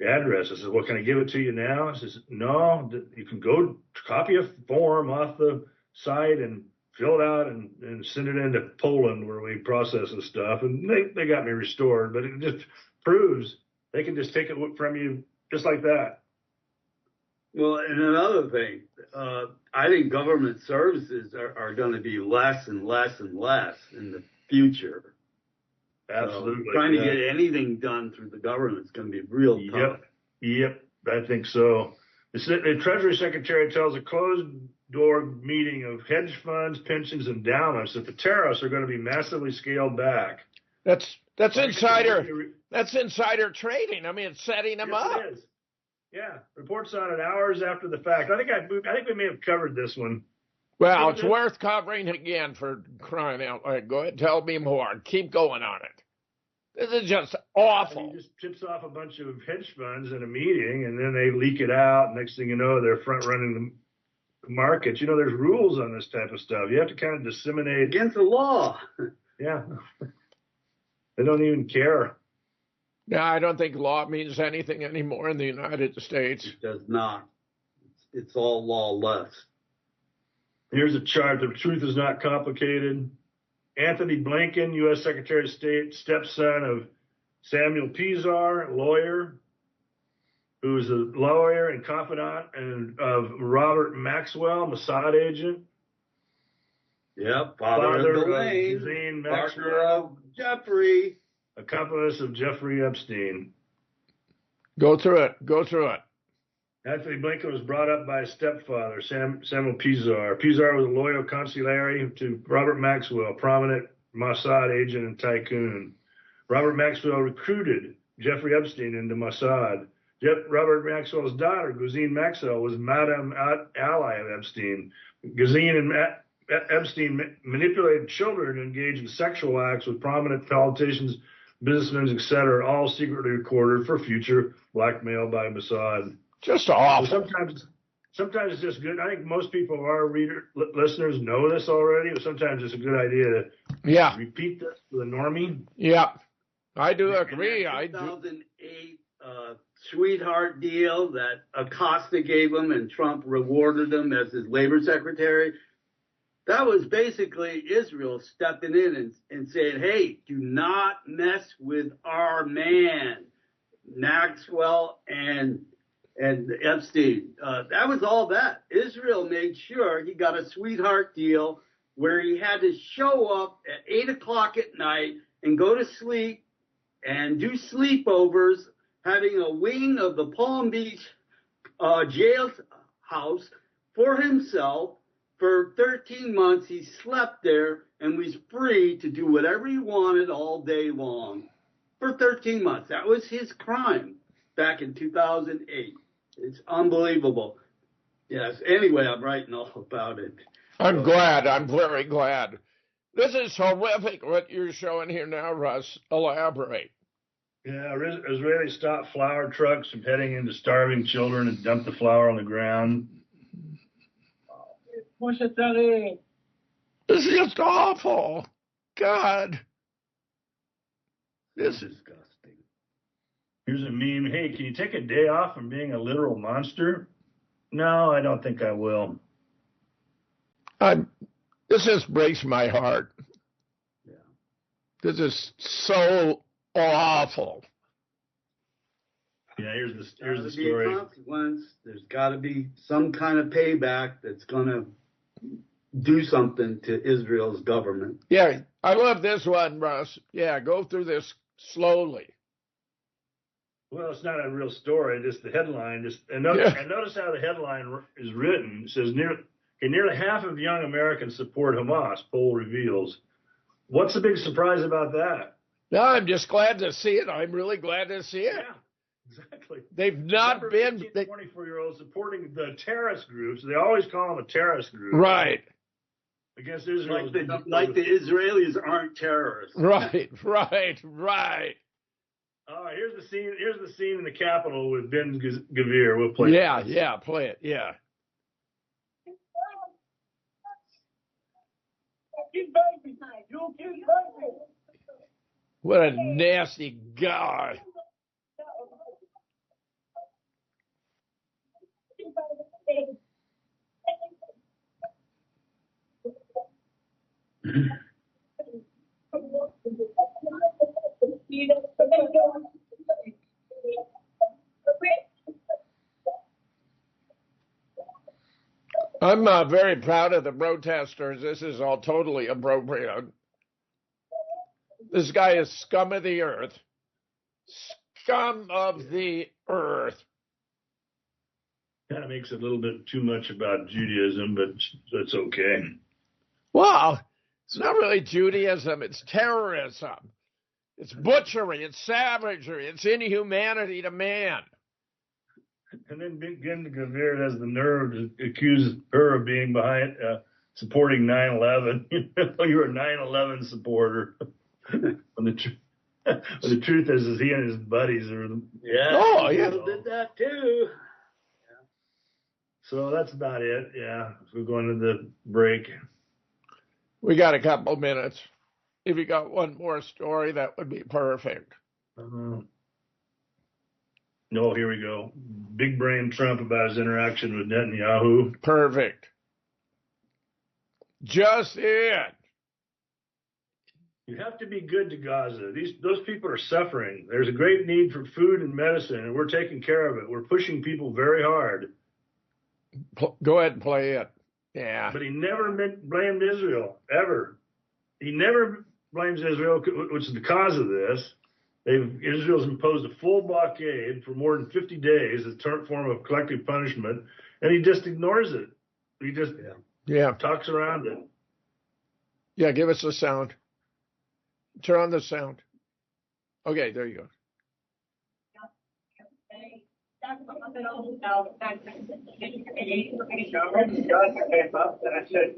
address. I said, well, can I give it to you now? He says, no, you can go copy a form off the site and fill it out and send it into Poland where we process the stuff. And they got me restored, but it just proves they can just take it from you just like that. Well, and another thing, I think government services are going to be less and less and less in the future. Absolutely. So trying to get anything done through the government is going to be real tough. Yep, I think so. The Treasury Secretary tells a closed-door meeting of hedge funds, pensions, endowments that the tariffs are going to be massively scaled back. That's insider. That's insider trading. I mean, it's setting them up. It is. Yeah, reports on it hours after the fact. I think we may have covered this one. Well, it's worth covering again for crying out loud. Go ahead, tell me more. Keep going on it. This is just awful. He just tips off a bunch of hedge funds in a meeting, and then they leak it out. Next thing you know, they're front running the markets. You know, there's rules on this type of stuff. You have to kind of disseminate against the law. Yeah, they don't even care. No, I don't think law means anything anymore in the United States. It does not. It's all lawless. Here's a chart. The truth is not complicated. Anthony Blinken, U.S. Secretary of State, stepson of Samuel Pisar, lawyer, who is a lawyer and confidant of Robert Maxwell, Mossad agent. Yep, father of Ghislaine, partner of Jeffrey. Accomplice of Jeffrey Epstein. Go through it. Anthony Blinken was brought up by his stepfather, Samuel Pisar. Pisar was a loyal consigliere to Robert Maxwell, prominent Mossad agent and tycoon. Robert Maxwell recruited Jeffrey Epstein into Mossad. Robert Maxwell's daughter, Ghislaine Maxwell, was Madame ally of Epstein. Ghislaine and Epstein manipulated children to engage in sexual acts with prominent politicians, businessmen, etc., all secretly recorded for future blackmail by Mossad. Just awful. So sometimes it's just good. I think most people of our listeners know this already, but sometimes it's a good idea to repeat this for the normie. Yeah, I do agree. I 2008 sweetheart deal that Acosta gave him and Trump rewarded him as his labor secretary. That was basically Israel stepping in and saying, hey, do not mess with our man, Maxwell and Epstein. That was all that. Israel made sure he got a sweetheart deal where he had to show up at 8 o'clock at night and go to sleep and do sleepovers, having a wing of the Palm Beach jail house for himself. For 13 months, he slept there and was free to do whatever he wanted all day long. For 13 months. That was his crime back in 2008. It's unbelievable. Yes. Anyway, I'm writing all about it. I'm glad. I'm very glad. This is horrific what you're showing here now, Russ. Elaborate. Yeah, Israelis stopped flour trucks from heading into starving children and dumped the flour on the ground. This is just awful. God. This is disgusting. Here's a meme. Hey, can you take a day off from being a literal monster? No, I don't think I will. This just breaks my heart. Yeah. This is so awful. Yeah, here's the story. Be a consequence. There's got to be some kind of payback that's going to do something to Israel's government. Yeah, I love this one, Russ. Yeah, go through this slowly. Well, it's not a real story, just the headline. And notice how the headline is written. It says, nearly half of young Americans support Hamas, poll reveals. What's the big surprise about that? No, I'm just glad to see it. I'm really glad to see it. Yeah, exactly. They've not been... 24-year-olds supporting the terrorist groups. They always call them a terrorist group. Right. Against Israel. Like the Israelis aren't terrorists. Right. All right, here's the scene in the Capitol with Ben Gvir. We'll play it. Yeah, play it, yeah. What a nasty guy. I'm very proud of the protesters. This is all totally appropriate. This guy is scum of the earth. Scum of the earth. Kind of makes it a little bit too much about Judaism, but that's okay. Well, it's not really Judaism. It's terrorism. It's butchery. It's savagery. It's inhumanity to man. And then Gina Gavir has the nerve to accuse her of being behind, supporting 9/11. You're a 9/11 supporter. when the truth is he and his buddies are. Yeah. Oh, yeah. Did that too. So that's about it. Yeah. So we're going to the break. We got a couple minutes. If you got one more story, that would be perfect. No, here we go. Big brain Trump about his interaction with Netanyahu. Perfect. Just it. You have to be good to Gaza. Those people are suffering. There's a great need for food and medicine, and we're taking care of it. We're pushing people very hard. Go ahead and play it. Yeah. But he never blamed Israel, ever. He never blames Israel, which is the cause of this. Israel's imposed a full blockade for more than 50 days as a form of collective punishment, and he just ignores it. He just talks around it. Yeah, give us the sound. Turn on the sound. Okay, there you go. Came up and I said,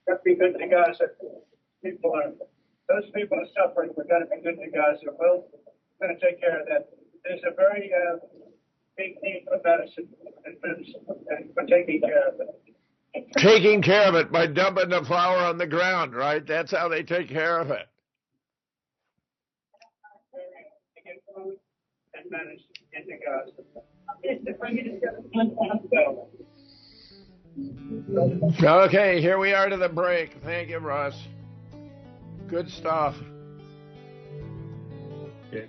"Gotta be good to Gaza. Those people are suffering. We've got to be good to Gaza. Well, we're going to take care of that. There's a very big need for medicine and for taking care of it." Taking care of it by dumping the flour on the ground, right? That's how they take care of it. To get food and medicine into Gaza. Okay, here we are to the break. Thank you, Russ. Good stuff. Yeah.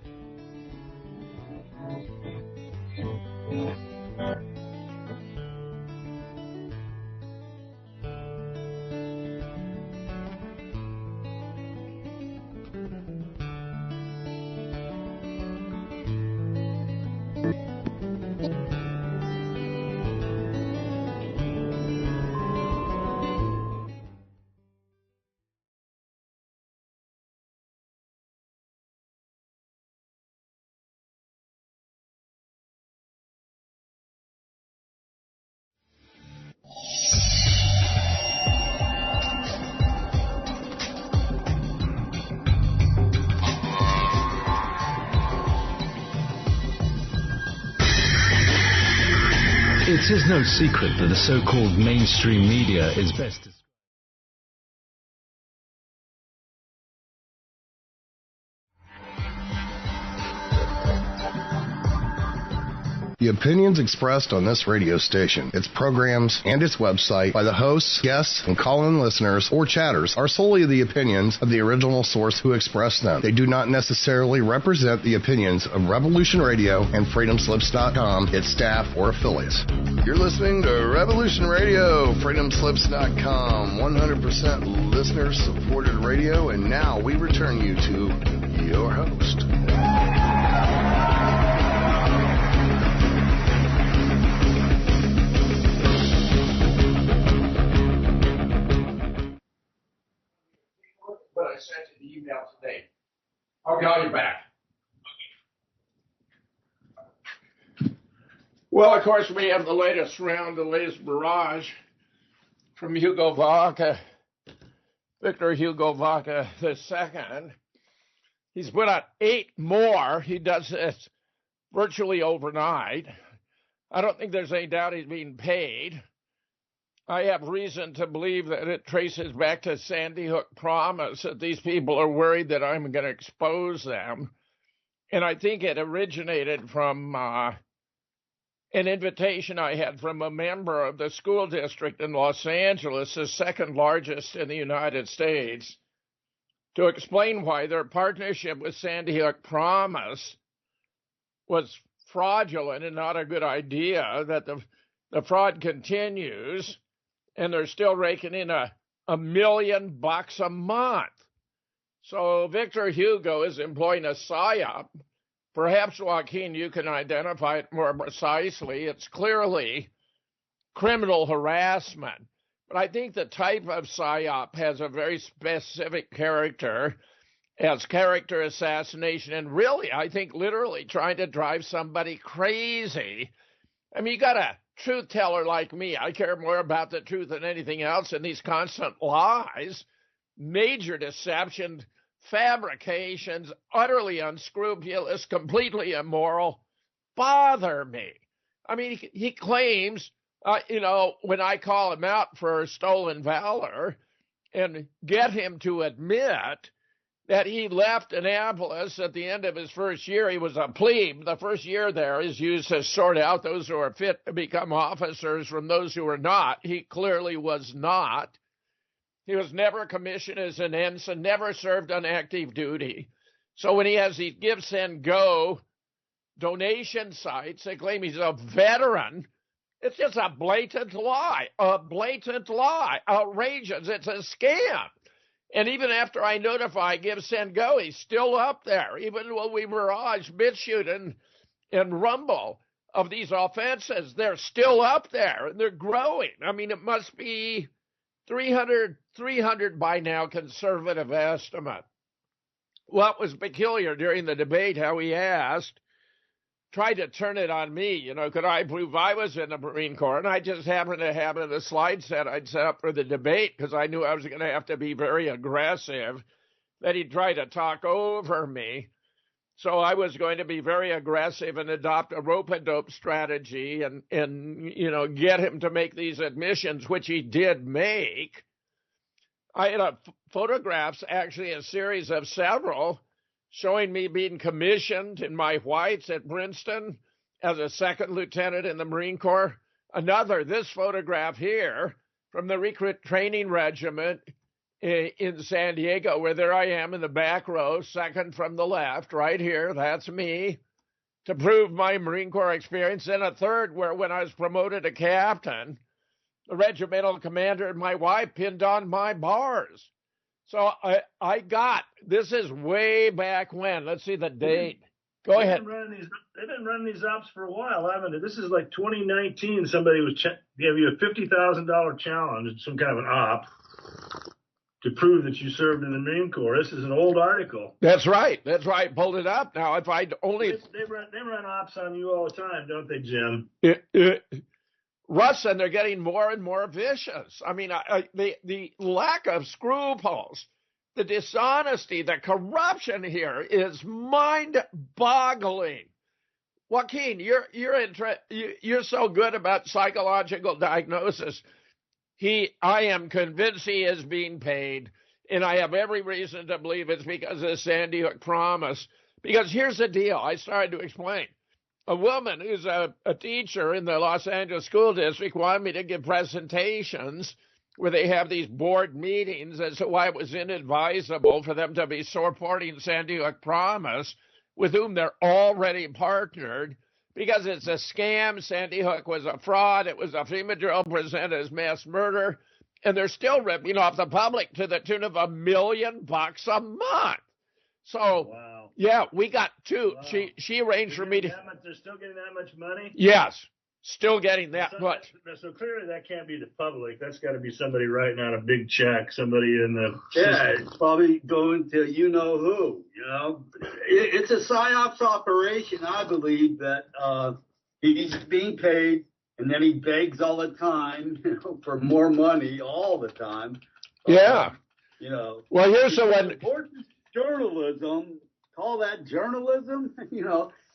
It is no secret that the so-called mainstream media is best described. The opinions expressed on this radio station, its programs, and its website by the hosts, guests, and call-in listeners or chatters are solely the opinions of the original source who expressed them. They do not necessarily represent the opinions of Revolution Radio and FreedomSlips.com, its staff, or affiliates. You're listening to Revolution Radio, FreedomSlips.com, 100% listener-supported radio, and now we return you to your host. But I sent you the email today. I'll call you back. Well, of course, we have the latest round, the latest barrage from Hugo Vaca, Victor Hugo Vaca II. He's put out 8 more. He does this virtually overnight. I don't think there's any doubt he's being paid. I have reason to believe that it traces back to Sandy Hook Promise, that these people are worried that I'm going to expose them. And I think it originated from an invitation I had from a member of the school district in Los Angeles, the second largest in the United States, to explain why their partnership with Sandy Hook Promise was fraudulent and not a good idea, that the fraud continues, and they're still raking in $1 million a month. So Victor Hugo is employing a PSYOP. Perhaps, Joaquin, you can identify it more precisely. It's clearly criminal harassment. But I think the type of PSYOP has a very specific character as character assassination, and really, I think, literally trying to drive somebody crazy. I mean, you got a truth teller like me. I care more about the truth than anything else, and these constant lies, major deception, fabrications, utterly unscrupulous, completely immoral, bother me. I mean, he claims, when I call him out for stolen valor and get him to admit that he left Annapolis at the end of his first year. He was a plebe. The first year there is used to sort out those who are fit to become officers from those who are not. He clearly was not. He was never commissioned as an ensign, never served on active duty. So when he has these give, send, go donation sites, they claim he's a veteran. It's just a blatant lie, outrageous. It's a scam. And even after I notify Give, Send, Go, he's still up there. Even when we mirage, BitChute, and Rumble of these offenses, they're still up there, and they're growing. I mean, it must be 300 by now, conservative estimate. What was peculiar during the debate, how he asked, tried to turn it on me, could I prove I was in the Marine Corps? And I just happened to have the slide set I'd set up for the debate because I knew I was going to have to be very aggressive, that he'd try to talk over me. So I was going to be very aggressive and adopt a rope-a-dope strategy and get him to make these admissions, which he did make. I had photographs, actually a series of several, showing me being commissioned in my whites at Princeton as a second lieutenant in the Marine Corps. This photograph here from the Recruit Training Regiment in San Diego, where there I am in the back row, second from the left, right here, that's me, to prove my Marine Corps experience. And a third where when I was promoted to captain, the regimental commander and my wife pinned on my bars. So this is way back when. Let's see the date. Go ahead. They've been running these ops for a while, haven't they? This is like 2019. Somebody gave you a $50,000 challenge, some kind of an op, to prove that you served in the Marine Corps. This is an old article. That's right. Pulled it up. Now, if I'd only... They run ops on you all the time, don't they, Jim? Russ, and they're getting more and more vicious. I mean, the lack of scruples, the dishonesty, the corruption here is mind-boggling. Joaquin, you're so good about psychological diagnosis. I am convinced he is being paid, and I have every reason to believe it's because of the Sandy Hook Promise. Because here's the deal. I started to explain. A woman who's a teacher in the Los Angeles School District wanted me to give presentations where they have these board meetings as to why it was inadvisable for them to be supporting Sandy Hook Promise, with whom they're already partnered, because it's a scam. Sandy Hook was a fraud. It was a FEMA drill presented as mass murder, and they're still ripping off the public to the tune of $1 million a month. So, wow. Yeah, we got two. Wow. She arranged for me to. They're still getting that much money? Yes, still getting that much. So clearly that can't be the public. That's got to be somebody writing out a big check, somebody in the. Yeah, it's probably going to who. It's a PSYOPs operation, I believe, that he's being paid, and then he begs all the time for more money all the time. Yeah. Well, here's the one. Important journalism. Call that journalism?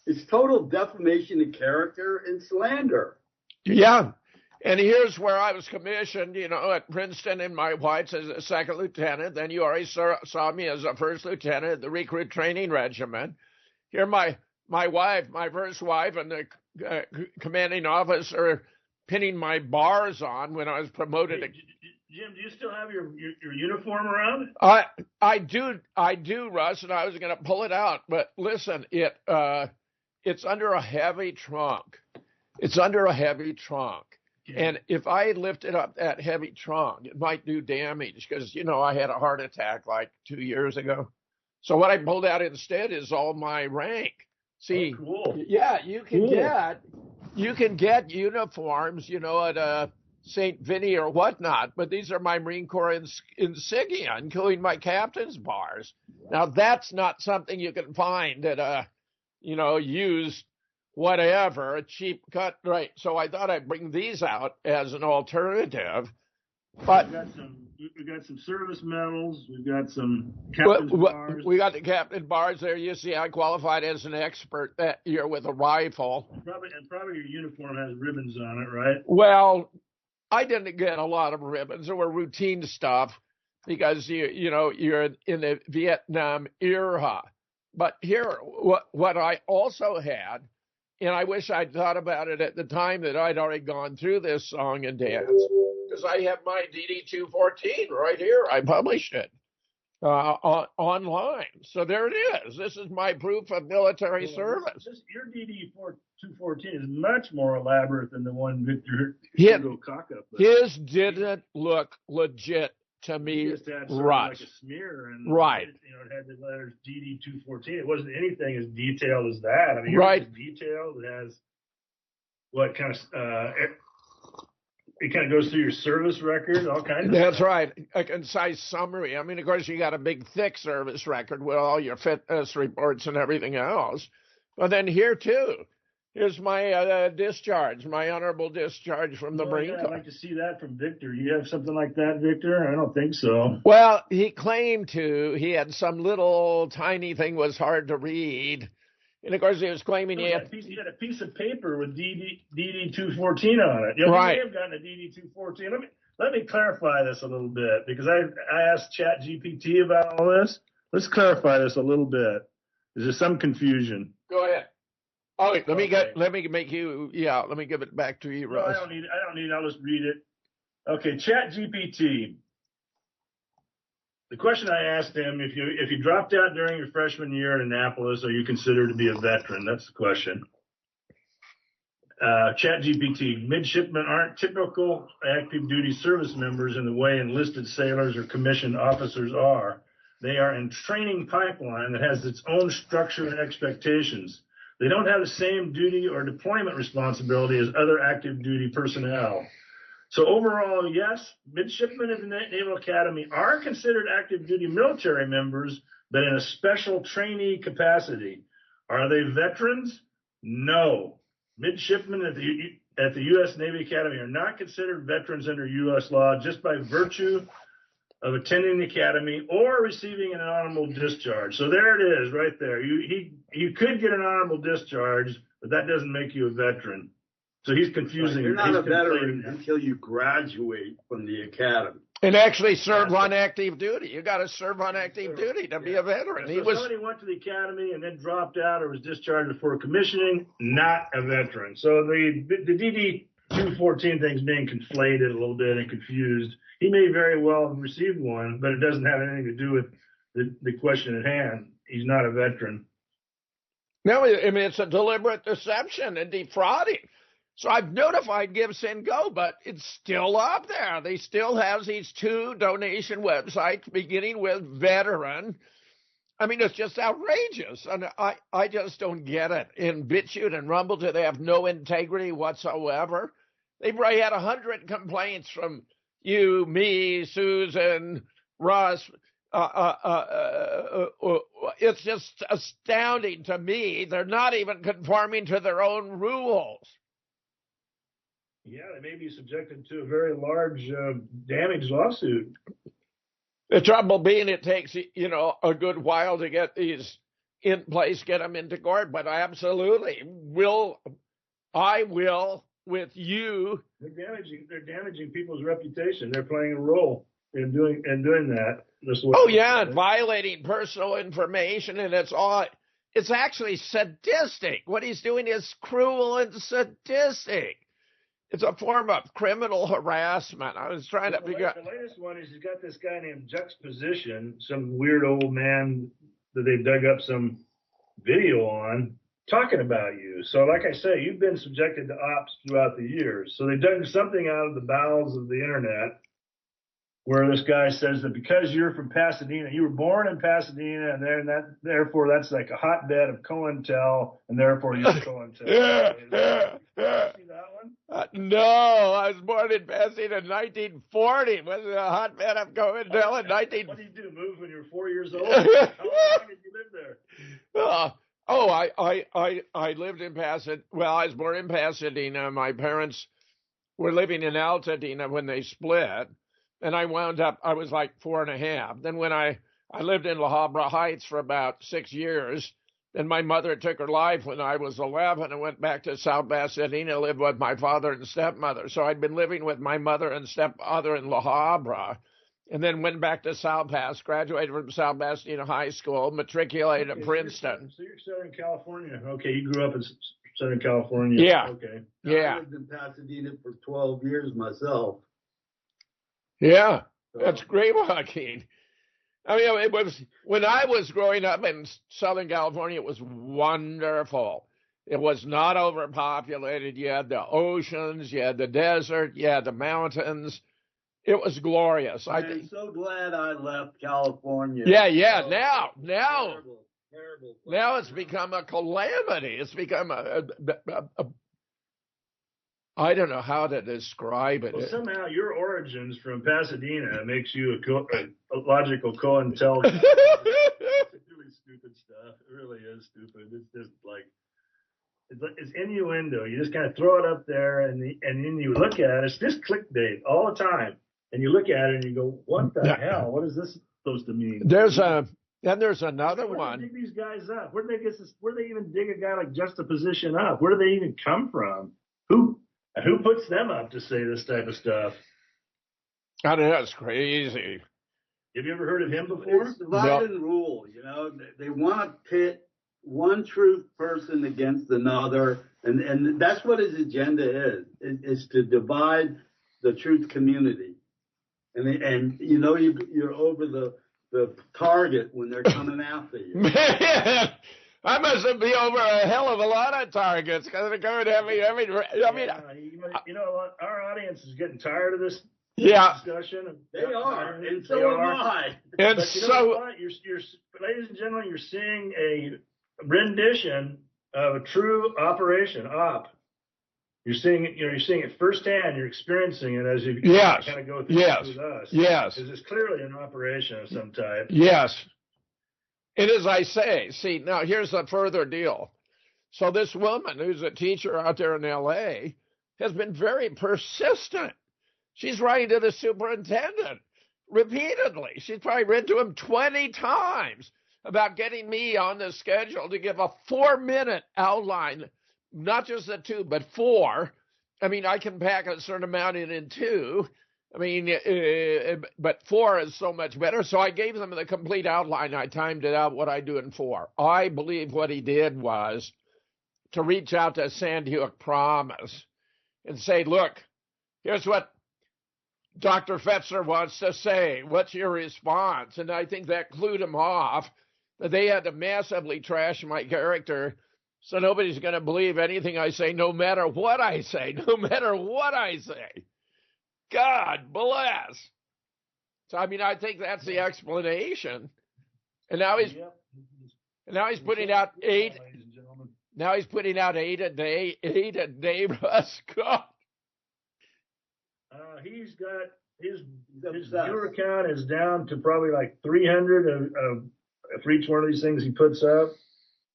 It's total defamation of character and slander. Yeah. And here's where I was commissioned, at Princeton in my whites as a second lieutenant. Then you already saw me as a first lieutenant at the Recruit Training Regiment. Here are my my wife, my first wife, and the commanding officer pinning my bars on when I was promoted. Hey, Jim, do you still have your uniform around? I do, Russ, and I was going to pull it out, but listen, it's under a heavy trunk. It's under a heavy trunk. Yeah. And if I lifted up that heavy trunk, it might do damage because, I had a heart attack like 2 years ago. So what I pulled out instead is all my rank. See, cool. Yeah, you can get uniforms, at St. Vinny or whatnot, but these are my Marine Corps insignia, including my captain's bars. Now, that's not something you can find at used whatever, a cheap cut rate. So I thought I'd bring these out as an alternative. But we've got some service medals. We've got some captain's bars. We got the captain bars there. You see, I qualified as an expert that year with a rifle. Probably your uniform has ribbons on it, right? Well, I didn't get a lot of ribbons. There were routine stuff because you're in the Vietnam era. But here, what I also had, and I wish I'd thought about it at the time that I'd already gone through this song and dance, because I have my DD-214 right here. I published it online. So there it is. This is my proof of military service. Your DD-214 is much more elaborate than the one Victor cock up. His didn't look legit to me, just had Russ. Like a smear, and right. It had the letters DD-214. It wasn't anything as detailed as that. I mean, right. It's detailed. It has what kind of it kind of goes through your service record, all kinds of That's stuff. right. A concise summary. I mean, of course, you got a big, thick service record with all your fitness reports and everything else. But then here, too, here's my discharge, my honorable discharge from the Marine Corps. I'd like to see that from Victor. You have something like that, Victor? I don't think so. Well, he claimed to. He had some little tiny thing was hard to read. And, of course, he was claiming he had a piece of paper with DD-214 on it. Right. You may have gotten a DD-214. Let me clarify this a little bit, because I asked ChatGPT about all this. Let's clarify this a little bit. There's some confusion. Go ahead. Oh, let me give it back to you, Russ. No, I don't need. I'll just read it. Okay, ChatGPT. The question I asked him: if you dropped out during your freshman year in Annapolis, are you considered to be a veteran? That's the question. ChatGPT: midshipmen aren't typical active duty service members in the way enlisted sailors or commissioned officers are. They are in training pipeline that has its own structure and expectations. They don't have the same duty or deployment responsibility as other active duty personnel. So overall, yes, midshipmen at the Naval Academy are considered active duty military members, but in a special trainee capacity. Are they veterans? No. Midshipmen at the U.S. Navy Academy are not considered veterans under U.S. law just by virtue of attending the academy or receiving an honorable discharge. So there it is, right there. You could get an honorable discharge, but that doesn't make you a veteran. So he's confusing. You're not a veteran until you graduate from the academy. And actually serve on active duty. You got to serve on active duty to be a veteran. So somebody went to the academy and then dropped out or was discharged before commissioning, not a veteran. So the DD-214 thing's being conflated a little bit and confused. He may very well have received one, but it doesn't have anything to do with the question at hand. He's not a veteran. No, I mean, it's a deliberate deception and defrauding. So I've notified Give, Send, Go, but it's still up there. They still have these two donation websites beginning with veteran. I mean, it's just outrageous. And I just don't get it. In BitChute and Rumble, do they have no integrity whatsoever? They've already had 100 complaints from you, me, Susan, Russ. It's just astounding to me. They're not even conforming to their own rules. Yeah, they may be subjected to a very large damage lawsuit. The trouble being it takes, a good while to get these in place, get them into court, but I absolutely will with you. They're damaging people's reputation. They're playing a role in doing that. Oh, yeah, and violating personal information, and it's all it's actually sadistic. What he's doing is cruel and sadistic. It's a form of criminal harassment. I was trying to figure out. The latest one is he's got this guy named Juxtaposition, some weird old man that they've dug up some video on talking about you. So like I say, you've been subjected to ops throughout the years. So they dug something out of the bowels of the internet where this guy says that because you're from Pasadena, you were born in Pasadena, and therefore that's like a hotbed of COINTEL, and therefore you're COINTEL. You see that one? No, I was born in Pasadena in 1940. Was it a hotbed of COINTEL in 1940? What did you do, move when you were 4 years old? How long did you live there? I lived in Pasadena. Well, I was born in Pasadena. My parents were living in Altadena when they split. And I wound up, I was like 4.5. Then when I lived in La Habra Heights for about 6 years. Then my mother took her life when I was 11 and went back to South Pasadena, lived with my father and stepmother. So I'd been living with my mother and stepmother in La Habra, and then went back to South Pass, graduated from South Pasadena High School, matriculated at Princeton. So you're Southern California. Okay, you grew up in Southern California. Yeah. Okay. Yeah. I lived in Pasadena for 12 years myself. Yeah, that's great, Joaquin. I mean, it was when I was growing up in Southern California, it was wonderful. It was not overpopulated. You had the oceans, you had the desert, you had the mountains. It was glorious. I'm so glad I left California. Yeah. Oh, Now terrible. Now it's become a calamity. It's become a I don't know how to describe it. Well, somehow your origins from Pasadena makes you a logical COINTEL. It's really stupid stuff. It really is stupid. It's just like it's innuendo. You just kind of throw it up there, and then you look at it. It's just clickbait all the time. And you look at it and you go, "What the hell? What is this supposed to mean?" There's another one. Where do they dig these guys up? Where do they get this? Where do they even dig a guy like Juxtaposition up? Where do they even come from? Who puts them up to say this type of stuff? I don't know. It's crazy. Have you ever heard of him before? It's divide and rule. You know, they want to pit one truth person against another, and that's what his agenda is to divide the truth community. And you know, you're over the target when they're coming after you. Man, I must be over a hell of a lot of targets because they're going to every. You know, our audience is getting tired of this discussion. They are, and so am I. And but you know what? You're, ladies and gentlemen, you're seeing a rendition of a true operation op. You're seeing it firsthand. You're experiencing it as you kind of go through with us. Yes. It's clearly an operation of some type. Yes. And as I say, see, now here's the further deal. So this woman who's a teacher out there in L.A. has been very persistent. She's writing to the superintendent repeatedly. She's probably written to him 20 times about getting me on the schedule to give a 4-minute outline, not just the 2, but 4. I mean, I can pack a certain amount in 2. I mean, but 4 is so much better. So I gave them the complete outline. I timed it out what I do in 4. I believe what he did was to reach out to Sandhuik Promise and say, look, here's what Dr. Fetzer wants to say. What's your response? And I think that clued him off. That they had to massively trash my character so nobody's going to believe anything I say, no matter what I say, no matter what I say. God bless. So, I mean, I think that's the explanation. And now he's putting out 8. Now he's putting out 8 a day, 8 a day, Russ. God. He's got his viewer count is down to probably like 300 for each one of these things he puts up.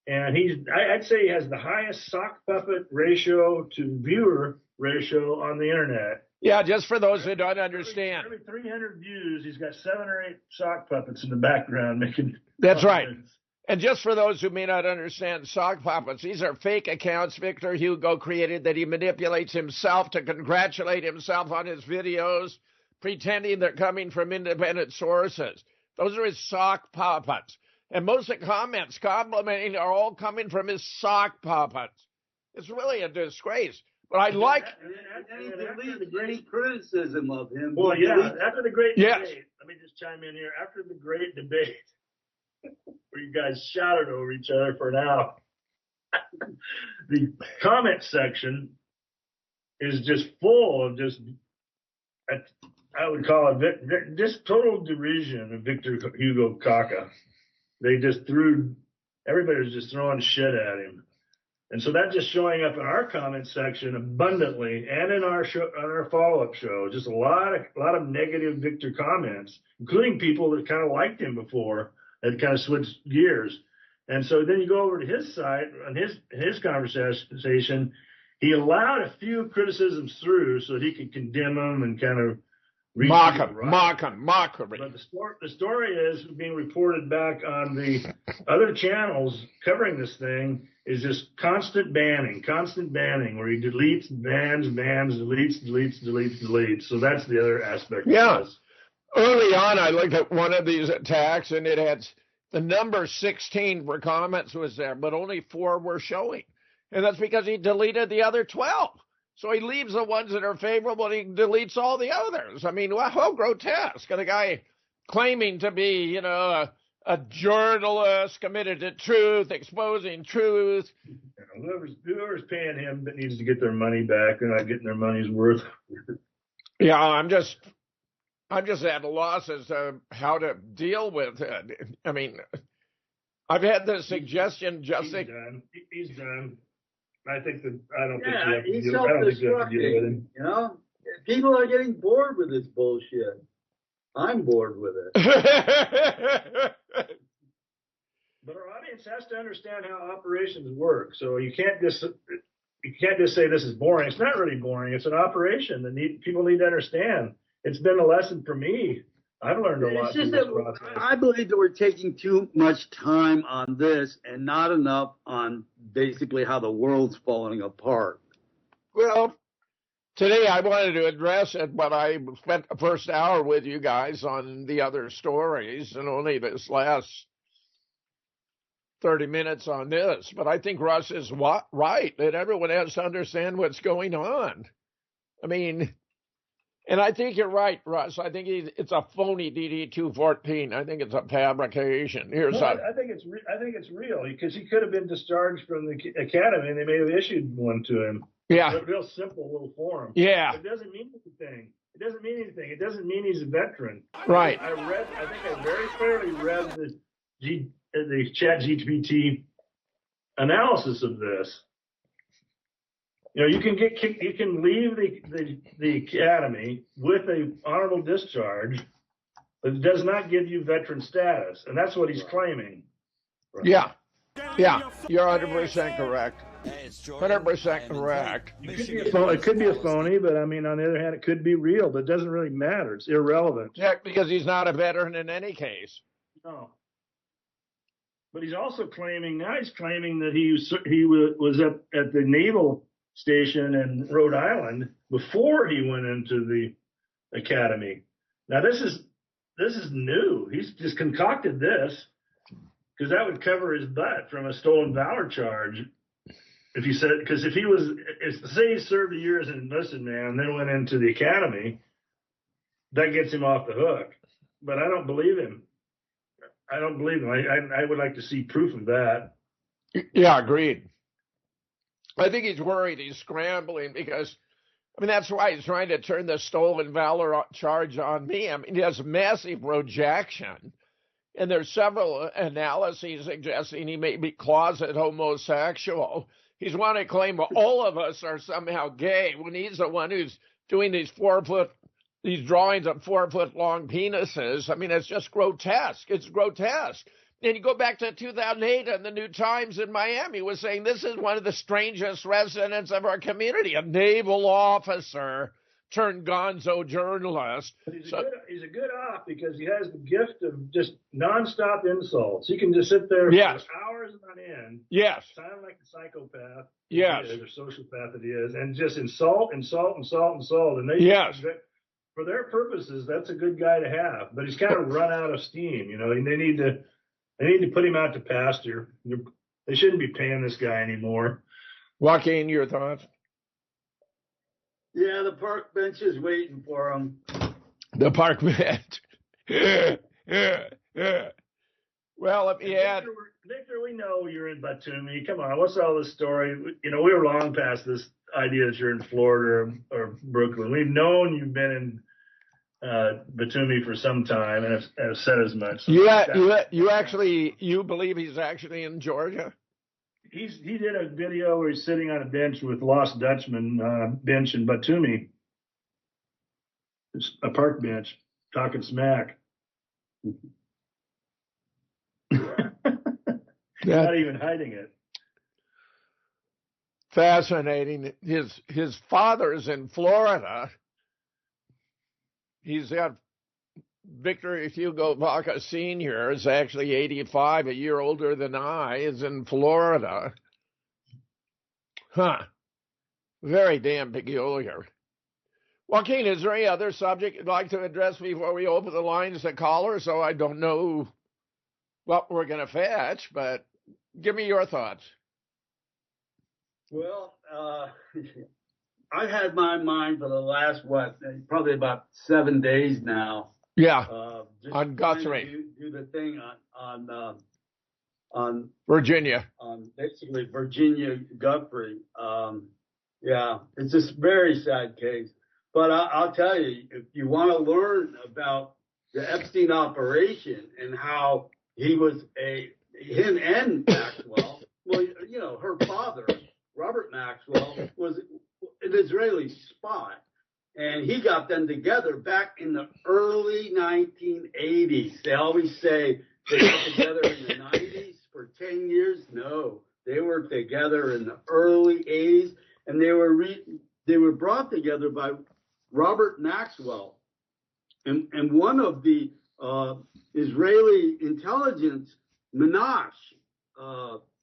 And I'd say he has the highest sock puppet ratio to viewer ratio on the internet. Yeah, just for those who don't understand. Every 300 views, he's got 7 or 8 sock puppets in the background making. That's right. And just for those who may not understand sock puppets, these are fake accounts Victor Hugo created that he manipulates himself to congratulate himself on his videos, pretending they're coming from independent sources. Those are his sock puppets. And most of the comments complimenting are all coming from his sock puppets. It's really a disgrace. But I like... And then he deletes the great criticism of him. Well, yeah, after the great Yes. debate, let me just chime in here. After the great debate, where you guys shouted over each other for an hour, the comment section is just full of just, I would call it just total derision of Victor Hugo Kaka. They just everybody was just throwing shit at him. And so that's just showing up in our comment section abundantly, and in our show, on our follow-up show, just a lot of negative Victor comments, including people that kind of liked him before and kind of switched gears. And so then you go over to his site, on his conversation, he allowed a few criticisms through so that he could condemn them and kind of mockery. But the story is being reported back on the other channels covering this thing is just constant banning, where he deletes, bans, deletes. So that's the other aspect of this. Early on, I looked at one of these attacks, and it had the number 16 for comments was there, but only 4 were showing. And that's because he deleted the other 12. So he leaves the ones that are favorable and he deletes all the others. I mean, how grotesque. And the guy claiming to be, a journalist committed to truth, exposing truth. Whoever's paying him that needs to get their money back. They're not getting their money's worth. Yeah, I'm just at a loss as to how to deal with it. I mean, I've had the suggestion, Justin. He's done. I don't think you have to he's deal with him. People are getting bored with this bullshit. I'm bored with it. But our audience has to understand how operations work. So you can't just say this is boring. It's not really boring. It's an operation that people need to understand. It's been a lesson for me. I've learned a lot from this process. I believe that we're taking too much time on this and not enough on basically how the world's falling apart. Well, today I wanted to address it, but I spent the first hour with you guys on the other stories and only this last 30 minutes on this. But I think Russ is right that everyone has to understand what's going on. I mean... And I think you're right, Russ. I think it's a phony DD-214. I think it's a fabrication. I think it's real because he could have been discharged from the academy, and they may have issued one to him. Yeah, a real simple little form. Yeah, it doesn't mean anything. It doesn't mean anything. It doesn't mean he's a veteran. Right. I think I very clearly read the ChatGPT analysis of this. You can leave the academy with a honorable discharge, but it does not give you veteran status, and that's what he's claiming. Right. Yeah, you're 100% correct. 100% correct. It could be a phony, but I mean, on the other hand, it could be real, but it doesn't really matter. It's irrelevant. Yeah, because he's not a veteran in any case. No. But he's also claiming that he was at the naval station in Rhode Island before he went into the academy. Now this is new. He's just concocted this because that would cover his butt from a stolen valor charge. If he said, because if say he served a year as an enlisted man and then went into the academy, that gets him off the hook. But I don't believe him. I would like to see proof of that. Yeah, agreed. I think he's worried. He's scrambling because, that's why he's trying to turn the stolen valor charge on me. He has massive projection, and there's several analyses suggesting he may be closet homosexual. He's wanting to claim all of us are somehow gay when he's the one who's doing these drawings of 4-foot long penises. It's just grotesque. It's grotesque. And you go back to 2008 and the New Times in Miami was saying this is one of the strangest residents of our community, a naval officer turned gonzo journalist. But he's a good op because he has the gift of just nonstop insults. He can just sit there for hours on end. Yes. Sound like a psychopath. Yes. Or sociopath that he is, and just insult. And for their purposes, that's a good guy to have. But he's kind of run out of steam, and they need to They need to put him out to pasture. They shouldn't be paying this guy anymore. Joaquin, your thoughts? Yeah, the park bench is waiting for him. The park bench. Well, if he had... Victor, we know you're in Batumi. Come on, what's all this story? You know, we were long past this idea that you're in Florida or Brooklyn. We've known you've been in Batumi for some time, and have said as much. So you believe he's actually in Georgia? He did a video where he's sitting on a bench with Lost Dutchman on a bench in Batumi. It's a park bench, talking smack. Not even hiding it. Fascinating. His father's in Florida. He's got Victor Hugo Vaca Sr. is actually 85, a year older than I, is in Florida. Huh. Very damn peculiar. Joaquin, is there any other subject you'd like to address before we open the lines to callers? So I don't know what we're going to fetch, but give me your thoughts. Well, I've had my mind for the last, probably about 7 days now. Yeah, just on Guthrie. Do the thing on Virginia. On basically Virginia Guthrie. Yeah, it's a very sad case. But I'll tell you, if you want to learn about the Epstein operation and how him and Maxwell, well, you know, her father, Robert Maxwell, was an Israeli spy. And he got them together back in the early 1980s. They always say they got together in the 90s for 10 years. No, they were together in the early 80s, and they were brought together by Robert Maxwell. And one of the Israeli intelligence, Menashe,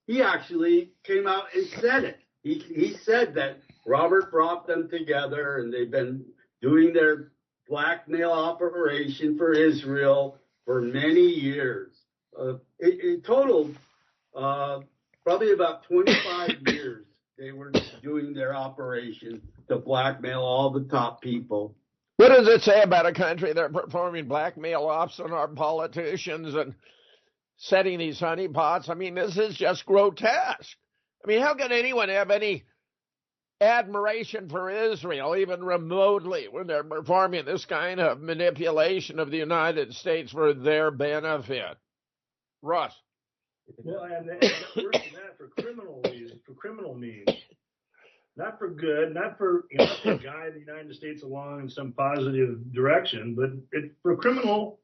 he actually came out and said it. He said that Robert brought them together, and they've been doing their blackmail operation for Israel for many years. It totaled probably about 25 years they were doing their operation to blackmail all the top people. What does it say about a country that are performing blackmail ops on our politicians and setting these honeypots? I mean, this is just grotesque. I mean, how can anyone have any admiration for Israel, even remotely, when they're performing this kind of manipulation of the United States for their benefit? Russ. Well, and worse than that, for criminal reasons, for criminal means. Not for good, not for to guide the United States along in some positive direction, but for criminal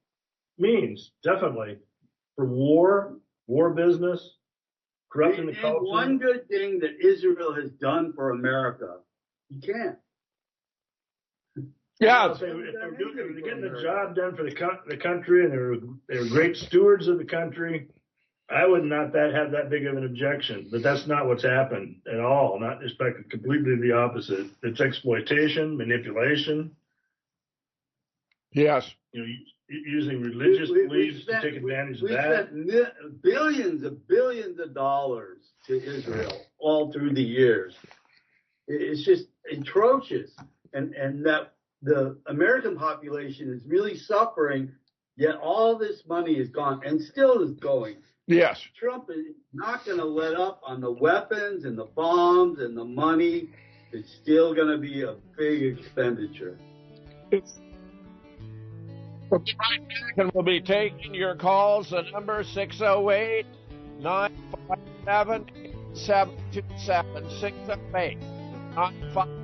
means, definitely. For war business, corrupting the culture. One good thing that Israel has done for America, you can't. Yeah, if they're getting the job done for the country, and they're great stewards of the country, I would not have that big of an objection. But that's not what's happened at all. Not expected. Completely the opposite. It's exploitation, manipulation. Yes. You know, using religious beliefs to take advantage of that. We spent billions of dollars to Israel all through the years. It's just atrocious, and that the American population is really suffering. Yet all this money is gone and still is going. Yes. Trump is not going to let up on the weapons and the bombs and the money. It's still going to be a big expenditure. We'll be taking your calls. The number 608-957-727. 608-957.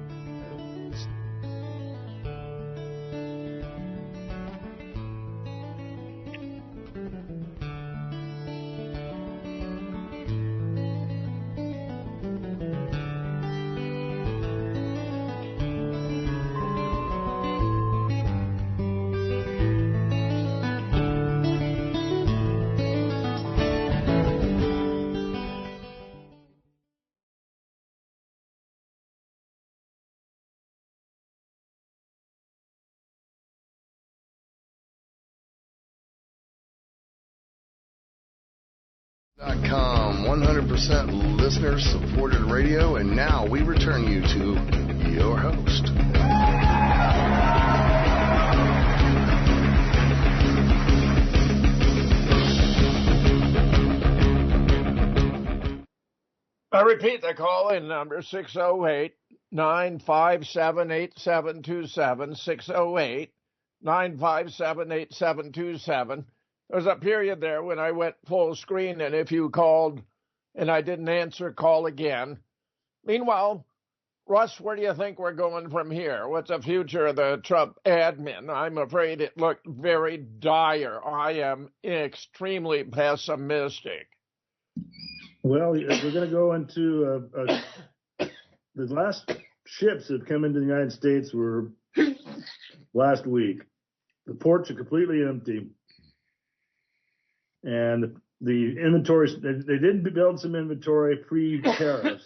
.com, 100% listener-supported radio, and now we return you to your host. I repeat the call-in number, 608-957-8727, 608-957-8727. There's a period there when I went full screen, and if you called and I didn't answer, call again. Meanwhile, Russ, where do you think we're going from here? What's the future of the Trump admin? I'm afraid it looked very dire. I am extremely pessimistic. Well, we're going to go into the last ships that come into the United States were last week. The ports are completely empty. And the inventories, they did build some inventory pre-tariffs,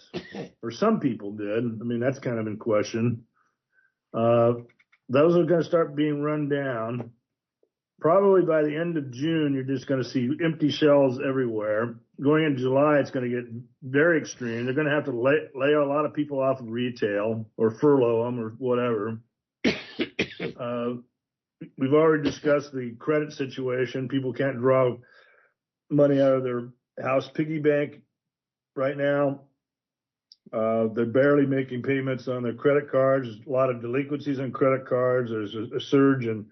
or some people did. I mean, that's kind of in question. Those are going to start being run down. Probably by the end of June, you're just going to see empty shelves everywhere. Going into July, it's going to get very extreme. They're going to have to lay a lot of people off of retail or furlough them or whatever. We've already discussed the credit situation. People can't draw money out of their house piggy bank right now. They're barely making payments on their credit cards. There's a lot of delinquencies on credit cards. There's a surge in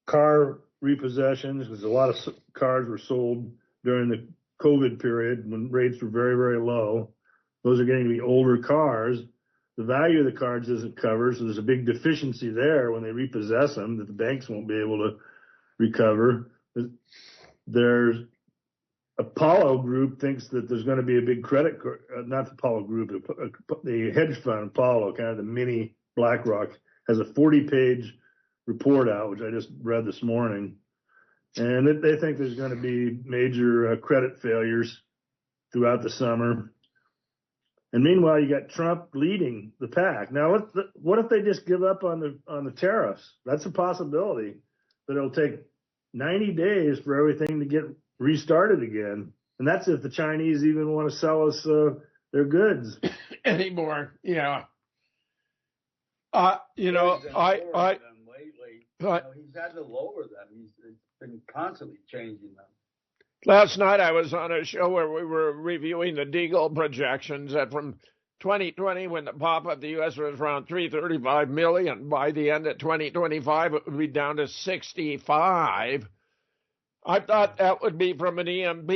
car repossessions because a lot of cars were sold during the COVID period when rates were very, very low. Those are getting to be older cars. The value of the cars isn't covered, so there's a big deficiency there when they repossess them that the banks won't be able to recover. There's Apollo Group thinks that there's going to be a big credit, not the Apollo Group, the hedge fund Apollo, kind of the mini BlackRock, has a 40-page report out, which I just read this morning. And they think there's going to be major credit failures throughout the summer. And meanwhile, you got Trump leading the pack. Now, what if they just give up on the tariffs? That's a possibility, but it'll take 90 days for everything to get restarted again. And that's if the Chinese even want to sell us their goods anymore. Yeah. Lately, he's had to lower them. He's been constantly changing them. Last night I was on a show where we were reviewing the Deagle projections that from 2020, when the pop of the U.S. was around 335 million, by the end of 2025 it would be down to 65. I thought that would be from an EMP,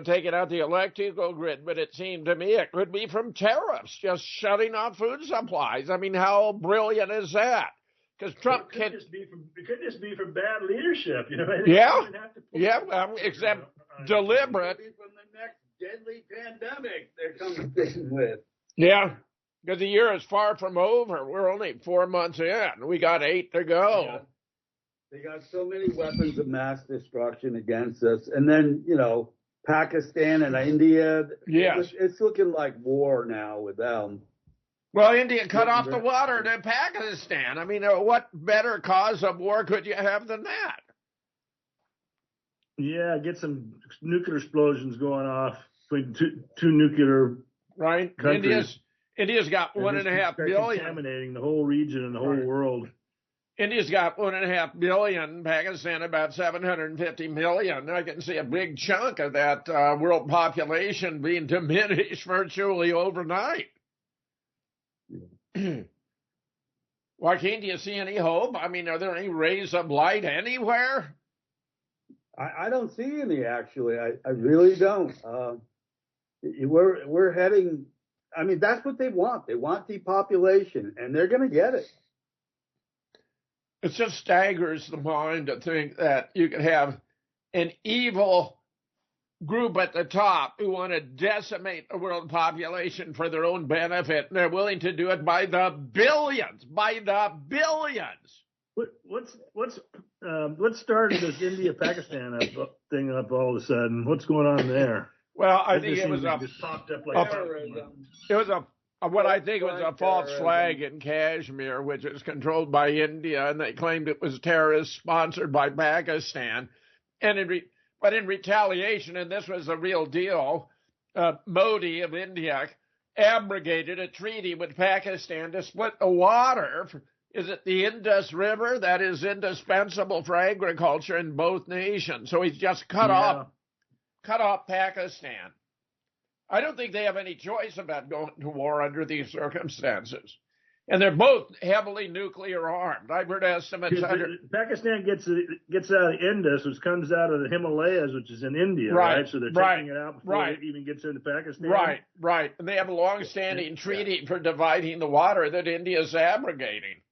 taking out the electrical grid, but it seemed to me it could be from tariffs, just shutting off food supplies. I mean, how brilliant is that? Because Trump it could just be from bad leadership, except deliberate. Maybe from the next deadly pandemic they're coming with. Yeah, because the year is far from over. We're only 4 months in. We got 8 to go. Yeah. They got so many weapons of mass destruction against us. And then, Pakistan and India. Yes. It's looking like war now with them. Well, India cut off the water to Pakistan. I mean, what better cause of war could you have than that? Yeah, get some nuclear explosions going off between two nuclear countries. India's got 1.5 billion. Contaminating the whole region and the whole world. India's got 1.5 billion, Pakistan about 750 million. I can see a big chunk of that world population being diminished virtually overnight. Why can't you see any hope? I mean, are there any rays of light anywhere? I don't see any, actually. I really don't. We're heading, I mean, that's what they want. They want depopulation, and they're going to get it. It just staggers the mind to think that you could have an evil group at the top who want to decimate the world population for their own benefit, and they're willing to do it by the billions. What started this India-Pakistan thing up all of a sudden? What's going on there? Well, I think it was just popped up like terrorism. It was what I think was a false flag in Kashmir, which is controlled by India, and they claimed it was terrorists sponsored by Pakistan. And But in retaliation, and this was the real deal, Modi of India abrogated a treaty with Pakistan to split the water. Is it the Indus River that is indispensable for agriculture in both nations? So he's just cut off Pakistan. I don't think they have any choice about going to war under these circumstances. And they're both heavily nuclear armed. I've heard estimates. Pakistan gets out of Indus, which comes out of the Himalayas, which is in India, right? So they're taking it out before it even gets into Pakistan. Right. And they have a long-standing treaty for dividing the water that India is abrogating.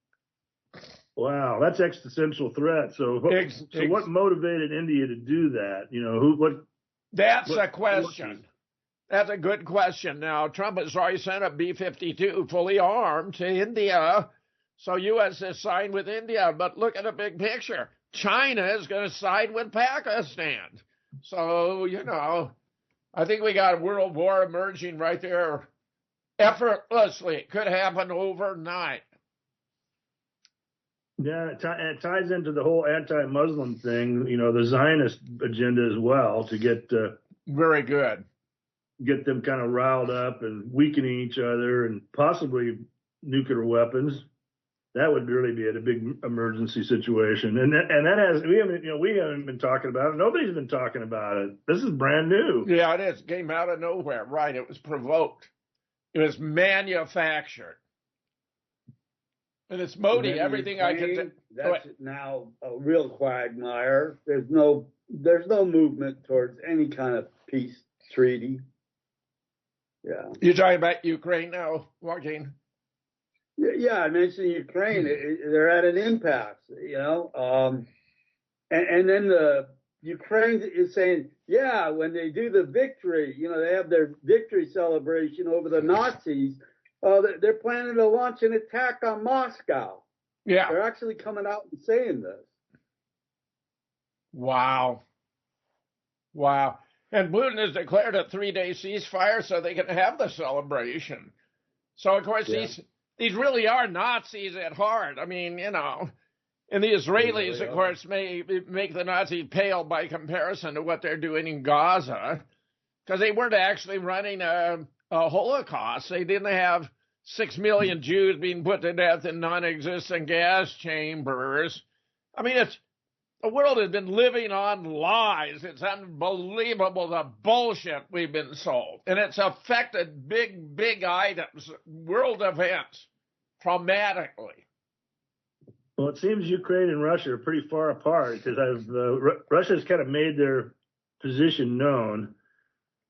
Wow, that's existential threat. So what motivated India to do that? That's a question. That's a good question. Now, Trump has already sent a B-52 fully armed to India. So U.S. has signed with India. But look at the big picture. China is going to side with Pakistan. So, I think we got a world war emerging right there effortlessly. It could happen overnight. Yeah, it ties into the whole anti-Muslim thing, the Zionist agenda as well, to get very good. Get them kind of riled up and weakening each other and possibly nuclear weapons. That would really be a big emergency situation. And that we haven't been talking about it. Nobody's been talking about it. This is brand new. Yeah, it is. It came out of nowhere. Right. It was provoked. It was manufactured. And it's Modi, everything I can. That's now a real quagmire. There's no movement towards any kind of peace treaty. Yeah. You're talking about Ukraine now, Joaquin? Yeah, I mentioned Ukraine. They're at an impasse, and then the Ukraine is saying, when they do the victory, they have their victory celebration over the Nazis. They're planning to launch an attack on Moscow. Yeah. They're actually coming out and saying this. Wow. And Putin has declared a 3-day ceasefire so they can have the celebration. So, of course, these really are Nazis at heart. I mean, and the Israelis, of course, may make the Nazis pale by comparison to what they're doing in Gaza, because they weren't actually running a Holocaust. They didn't have 6 million Jews being put to death in non-existent gas chambers. I mean, the world has been living on lies. It's unbelievable the bullshit we've been sold. And it's affected big items, world events, traumatically. Well, it seems Ukraine and Russia are pretty far apart because Russia's kind of made their position known.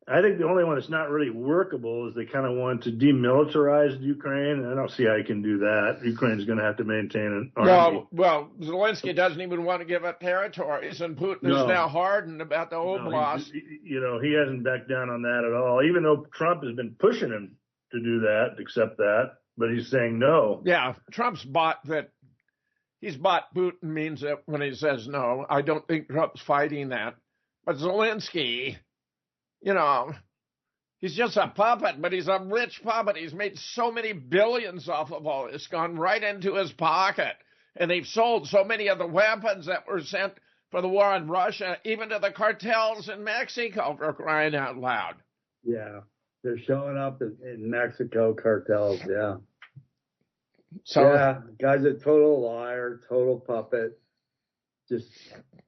I think the only one that's not really workable is they kind of want to demilitarize Ukraine. I don't see how you can do that. Ukraine's going to have to maintain an army. Well, Zelensky doesn't even want to give up territories, and Putin is now hardened about the Oblast. He hasn't backed down on that at all, even though Trump has been pushing him to do that, accept that, but he's saying no. Yeah, Trump's bought that. He's bought Putin means that when he says no. I don't think Trump's fighting that. But Zelensky, he's just a puppet, but he's a rich puppet. He's made so many billions off of all this, gone right into his pocket. And they've sold so many of the weapons that were sent for the war on Russia, even to the cartels in Mexico, for crying out loud. Yeah, they're showing up in Mexico, cartels, yeah. So, guy's a total liar, total puppet. Just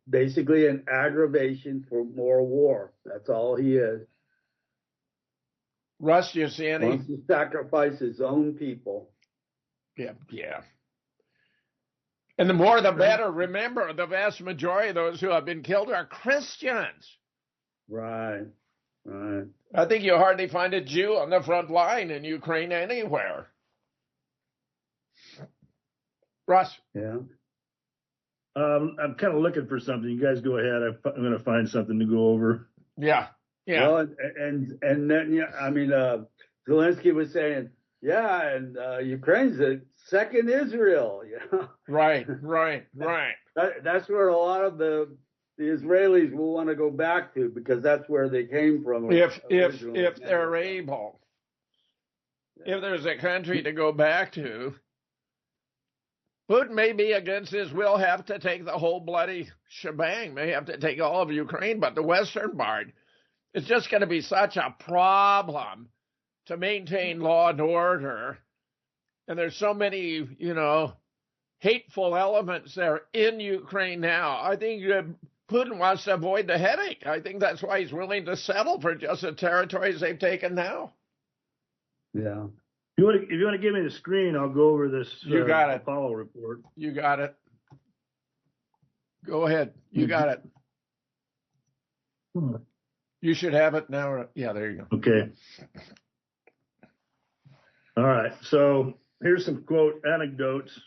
basically an aggravation for more war. That's all he is. Russ, you see any? Wants to sacrifice his own people. Yeah. And the more the better. Remember, the vast majority of those who have been killed are Christians. Right. I think you hardly find a Jew on the front line in Ukraine anywhere. Russ? Yeah. I'm kind of looking for something. You guys go ahead. I'm going to find something to go over. Yeah. Well, and then, Zelensky was saying, and Ukraine's the second Israel. Right. That's where a lot of the Israelis will want to go back to, because that's where they came from. If they're able. If there's a country to go back to. Putin may be against his will, have to take the whole bloody shebang, may have to take all of Ukraine, but the western part, it's just going to be such a problem to maintain law and order. And there's so many, hateful elements there in Ukraine now. I think Putin wants to avoid the headache. I think that's why he's willing to settle for just the territories they've taken now. Yeah. If you want to give me the screen, I'll go over this. You got it. Apollo report. You got it. Go ahead. You got it. You should have it now. Yeah, there you go. Okay. All right. So here's some quote anecdotes.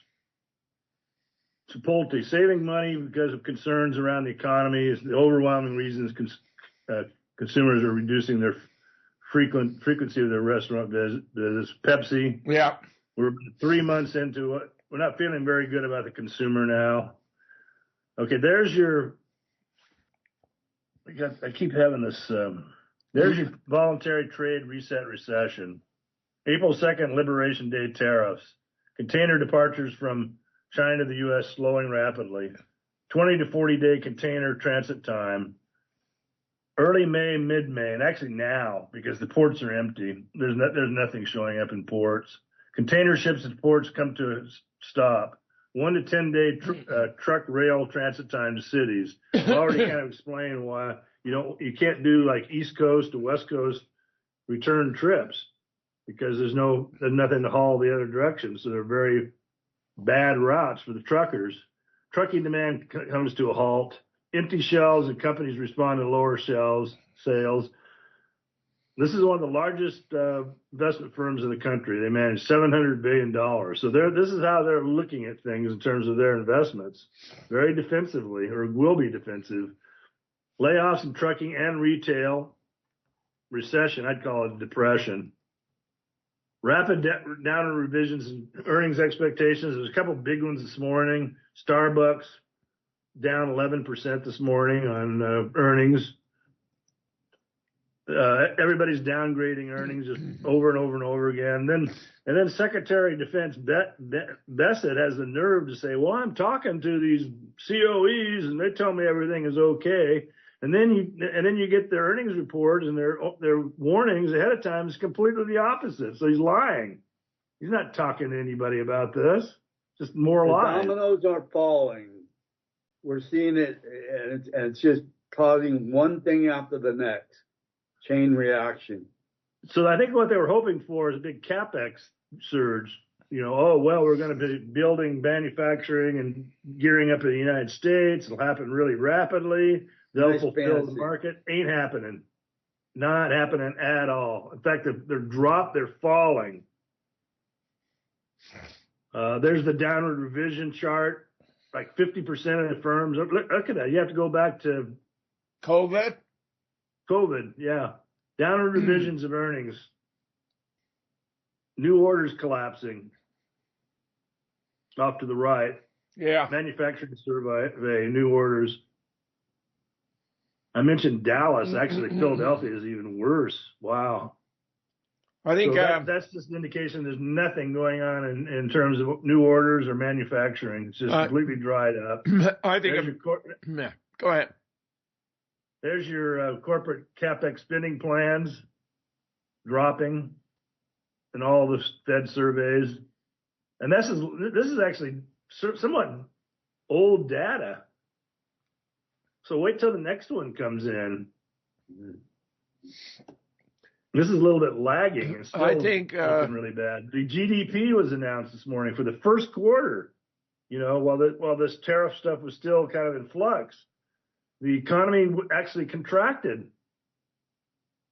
Chipotle, saving money because of concerns around the economy is the overwhelming reasons consumers are reducing their frequency of their restaurant visits. Pepsi. Yeah. We're 3 months into it. We're not feeling very good about the consumer now. Okay, there's your. I keep having this. There's your voluntary trade reset recession. April 2nd, Liberation Day tariffs. Container departures from China to the U.S. slowing rapidly. 20 to 40-day container transit time. Early May, mid-May, and actually now, because the ports are empty, there's nothing showing up in ports. Container ships at ports come to a stop. 1 to 10 day truck rail transit time to cities. I've already kind of explained why you can't do like East Coast to West Coast return trips because there's nothing to haul the other direction. So they're very bad routes for the truckers. Trucking demand comes to a halt. Empty shelves and companies respond to lower sales. This is one of the largest investment firms in the country. They manage $700 billion. So this is how they're looking at things in terms of their investments. Very defensively, or will be defensive. Layoffs in trucking and retail. Recession, I'd call it depression. Rapid downward revisions in earnings expectations. There's a couple big ones this morning. Starbucks down 11% this morning on earnings. Everybody's downgrading earnings just over and over and over again. And then Secretary of Defense Bassett has the nerve to say, "Well, I'm talking to these COEs and they tell me everything is okay." And then you get their earnings reports and their warnings ahead of time is completely the opposite. So he's lying. He's not talking to anybody about this. Just more lies. The dominoes are falling. We're seeing it, and it's just causing one thing after the next. Chain reaction. So I think what they were hoping for is a big CapEx surge. We're going to be building manufacturing and gearing up in the United States. It'll happen really rapidly. They'll fulfill the market. Ain't happening. Not happening at all. In fact, they're falling. There's the downward revision chart. Like 50% of the firms. Look at that. You have to go back to COVID, yeah. Downward revisions of earnings. New orders collapsing. Off to the right. Yeah. Manufacturing survey, new orders. I mentioned Dallas. Actually, Philadelphia is even worse. Wow. I think that's just an indication there's nothing going on in terms of new orders or manufacturing. It's just completely dried up. I think go ahead. There's your corporate CapEx spending plans dropping in all the Fed surveys. And this is actually somewhat old data. So wait till the next one comes in. This is a little bit lagging. It's still looking really bad. The GDP was announced this morning for the first quarter. While this tariff stuff was still kind of in flux. The economy actually contracted.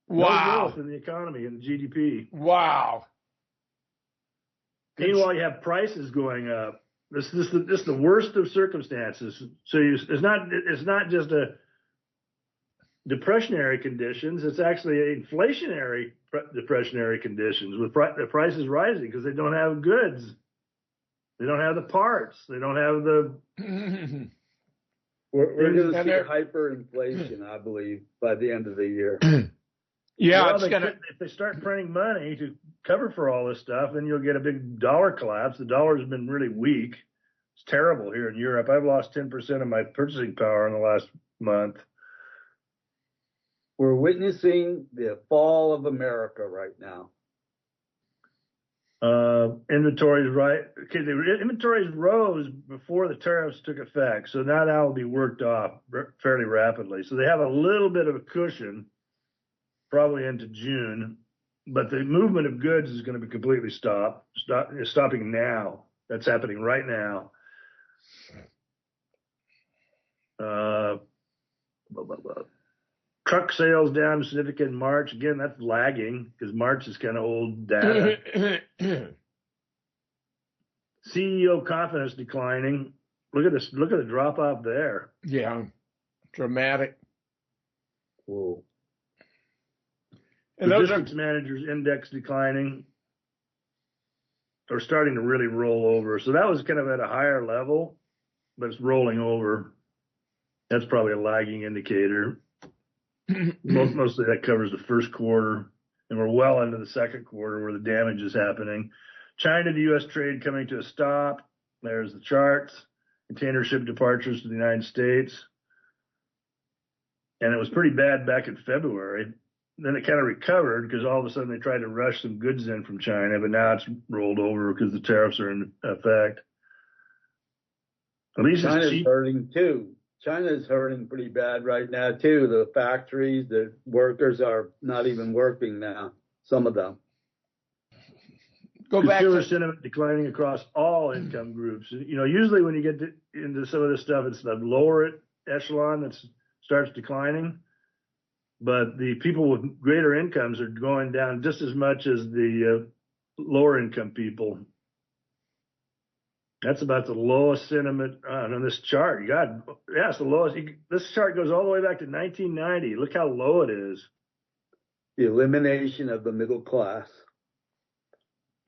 Wow. No growth in the economy and GDP. Wow. Meanwhile, you have prices going up. This is the worst of circumstances. So it's not just a depressionary conditions. It's actually inflationary depressionary conditions with the prices rising because they don't have goods. They don't have the parts. They don't have the. We're going to see hyperinflation, I believe, by the end of the year. Yeah, if they start printing money to cover for all this stuff, then you'll get a big dollar collapse. The dollar has been really weak. It's terrible here in Europe. I've lost 10% of my purchasing power in the last month. We're witnessing the fall of America right now. Inventories, right? Okay, the inventories rose before the tariffs took effect, so now that will be worked off fairly rapidly. So they have a little bit of a cushion, probably into June, but the movement of goods is going to be completely stopping now. That's happening right now. Truck sales down significant in March. Again, that's lagging because March is kind of old data. CEO confidence declining. Look at this. Look at the drop off there. Yeah, dramatic. Whoa. And Logistics managers index declining, or starting to really roll over. So that was kind of at a higher level, but it's rolling over. That's probably a lagging indicator. Mostly that covers the first quarter, and we're well into the second quarter where the damage is happening. China to U.S. trade coming to a stop. There's the charts. Container ship departures to the United States. And it was pretty bad back in February. Then it kind of recovered because all of a sudden they tried to rush some goods in from China, but now it's rolled over because the tariffs are in effect. At least China's hurting too. China's hurting pretty bad right now too. The factories, the workers are not even working now. Some of them. Go back Consumer to sentiment declining across all income groups. You know, usually when you get into some of this stuff, it's the lower echelon that starts declining. But the people with greater incomes are going down just as much as the lower income people. That's about the lowest sentiment on this chart. God, yeah, it's the lowest. This chart goes all the way back to 1990. Look how low it is. The elimination of the middle class.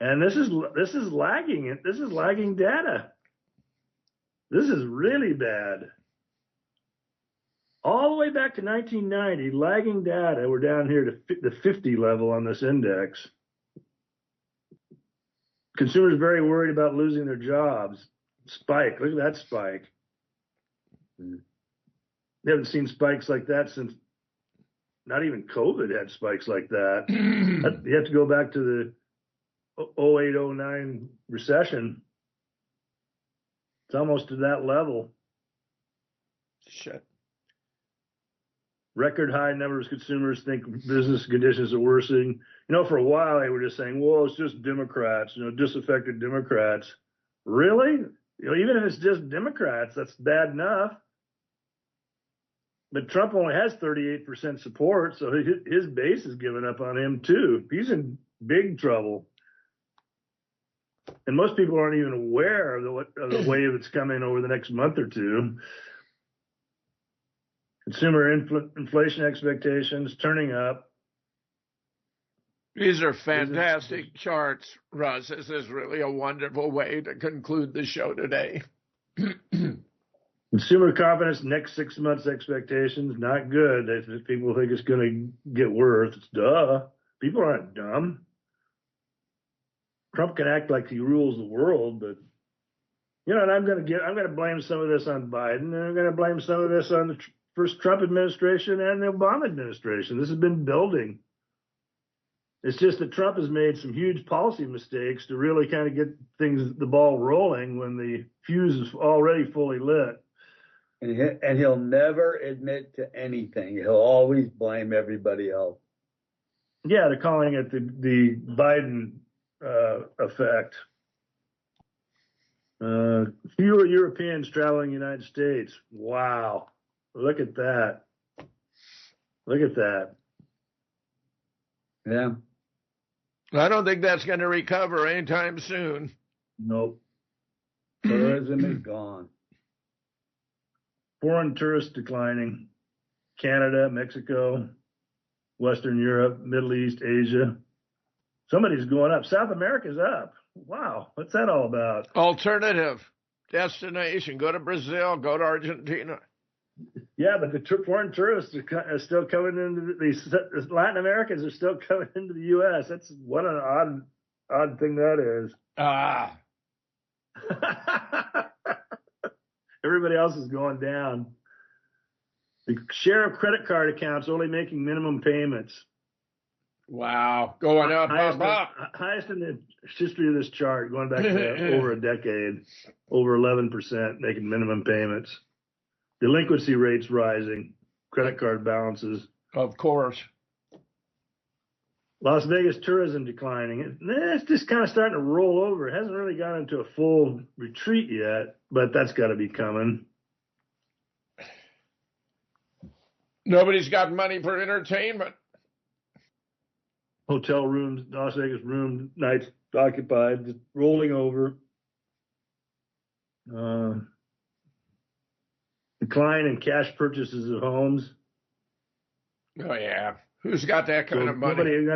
And this is lagging. This is lagging data. This is really bad. All the way back to 1990, lagging data. We're down here to the 50 level on this index. Consumers very worried about losing their jobs. Spike. Look at that spike. They haven't seen spikes like that since not even COVID had spikes like that. You have to go back to the 08-09 recession. It's almost to that level. shit. Record high numbers of consumers think business conditions are worsening. You know, for a while they were just saying, well, it's just Democrats, disaffected Democrats. Really? Even if it's just Democrats, that's bad enough. But Trump only has 38% support, so his base is giving up on him too. He's in big trouble. And most people aren't even aware of the wave that's coming over the next month or two. Consumer inflation expectations turning up. These are fantastic charts, Russ. This is really a wonderful way to conclude the show today. Consumer confidence, next 6 months expectations, not good. If people think it's going to get worse, it's duh. People aren't dumb. Trump can act like he rules the world, but and I'm going to blame some of this on Biden, and I'm going to blame some of this on the first Trump administration and the Obama administration. This has been building. It's just that Trump has made some huge policy mistakes to really kind of get the ball rolling when the fuse is already fully lit. And he'll never admit to anything. He'll always blame everybody else. Yeah, they're calling it the Biden effect. Fewer Europeans traveling the United States. Wow. Look at that. Look at that. Yeah. I don't think that's going to recover anytime soon. Nope. Tourism is gone. Foreign tourists declining. Canada, Mexico, Western Europe, Middle East, Asia. Somebody's going up. South America's up. Wow. What's that all about? Alternative destination. Go to Brazil. Go to Argentina. Yeah, but the foreign tourists are still coming into the Latin Americans are still coming into the U.S. That's what an odd thing that is. Everybody else is going down. The share of credit card accounts only making minimum payments. Wow, going up, highest in the history of this chart, going back to over a decade, over 11% making minimum payments. Delinquency rates rising, credit card balances. Of course. Las Vegas tourism declining. It's just kind of starting to roll over. It hasn't really gone into a full retreat yet, but that's got to be coming. Nobody's got money for entertainment. Hotel rooms, Las Vegas room nights occupied, just rolling over. Decline in cash purchases of homes. Oh yeah, who's got that kind of money?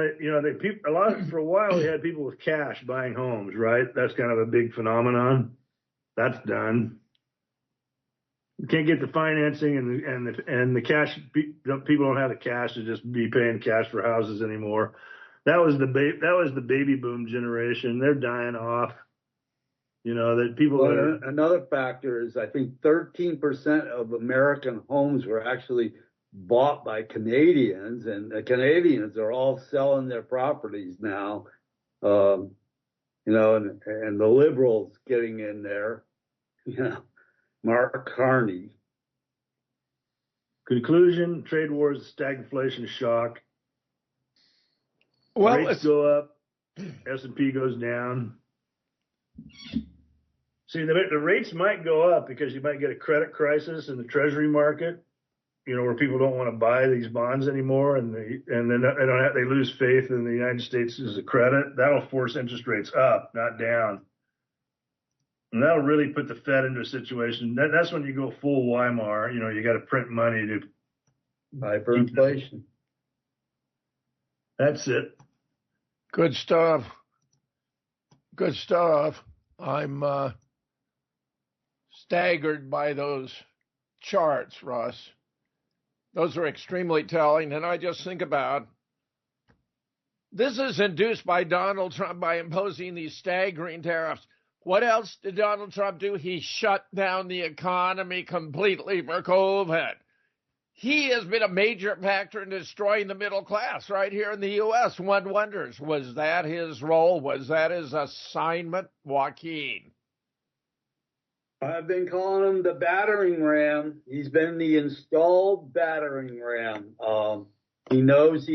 For a while, we had people with cash buying homes, right? That's kind of a big phenomenon. That's done. You can't get the financing and the cash. People don't have the cash to just be paying cash for houses anymore. That was the baby boom generation. They're dying off. That people. Well, another factor is I think 13% of American homes were actually bought by Canadians, and the Canadians are all selling their properties now. And the liberals getting in there. Mark Carney. Conclusion: trade wars, stagflation shock. Well, rates go up, S&P goes down. See, the rates might go up because you might get a credit crisis in the Treasury market, where people don't want to buy these bonds anymore, and they lose faith in the United States as a credit. That'll force interest rates up, not down. And that'll really put the Fed into a situation. That's when you go full Weimar. You got to print money to hyperinflation. That's it. Good stuff. Good stuff. I'm staggered by those charts, Russ. Those are extremely telling. And I just think about this is induced by Donald Trump by imposing these staggering tariffs. What else did Donald Trump do? He shut down the economy completely for COVID. He has been a major factor in destroying the middle class right here in the U.S. One wonders, was that his role? Was that his assignment, Joaquin? I've been calling him the battering ram. He's been the installed battering ram. He knows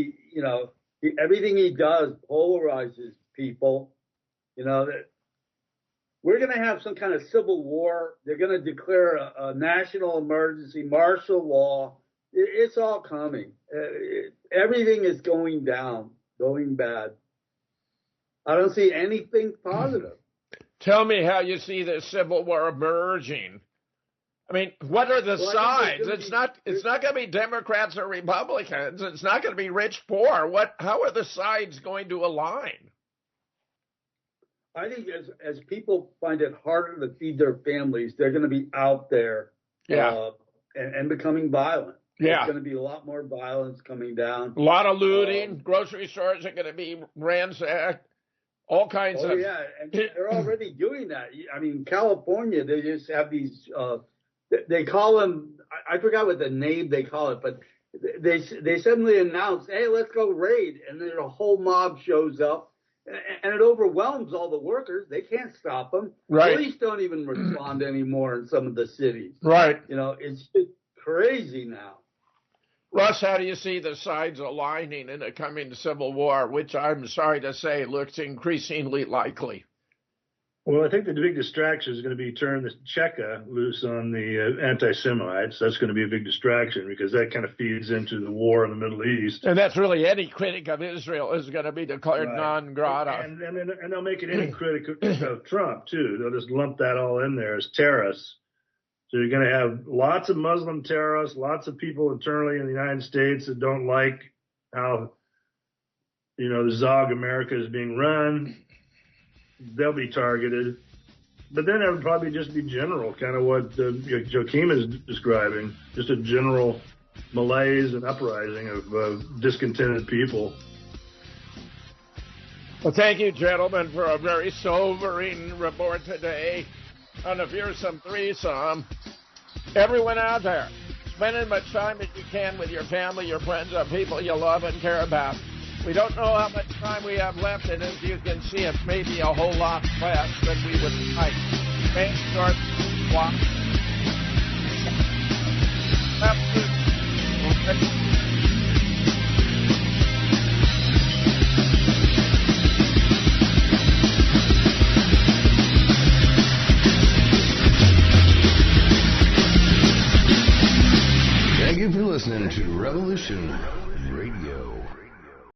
everything he does polarizes people. That we're going to have some kind of civil war. They're going to declare a national emergency, martial law. It's all coming. Everything is going down, going bad. I don't see anything positive. Tell me how you see the Civil War emerging. I mean, what are the sides? It's not going to be Democrats or Republicans. It's not going to be rich, poor. How are the sides going to align? I think as people find it harder to feed their families, they're going to be out there and becoming violent. Yeah. There's going to be a lot more violence coming down. A lot of looting. Grocery stores are going to be ransacked. All kinds of. Oh, yeah. And they're already doing that. I mean, California, they just have these, they call them, I forgot what the name they call it, but they suddenly announce, hey, let's go raid. And then a whole mob shows up. And it overwhelms all the workers. They can't stop them. Right. Police don't even respond anymore in some of the cities. Right. It's just crazy now. Russ, how do you see the sides aligning in a coming civil war, which I'm sorry to say looks increasingly likely? Well, I think the big distraction is going to be turning the Cheka loose on the anti-Semites. That's going to be a big distraction because that kind of feeds into the war in the Middle East. And that's really any critic of Israel is going to be declared non grata. And they'll make it any critic of Trump, too. They'll just lump that all in there as terrorists. So you're going to have lots of Muslim terrorists, lots of people internally in the United States that don't like how, the Zog America is being run. They'll be targeted. But then it would probably just be general, kind of what Joaquin is describing, just a general malaise and uprising of discontented people. Well, thank you, gentlemen, for a very sobering report today on a fearsome threesome. Everyone out there, spend as much time as you can with your family, your friends, or people you love and care about. We don't know how much time we have left, and as you can see, it's maybe a whole lot less than we would like. Thanks, George. Walk. Thank you for listening to Revolution Radio.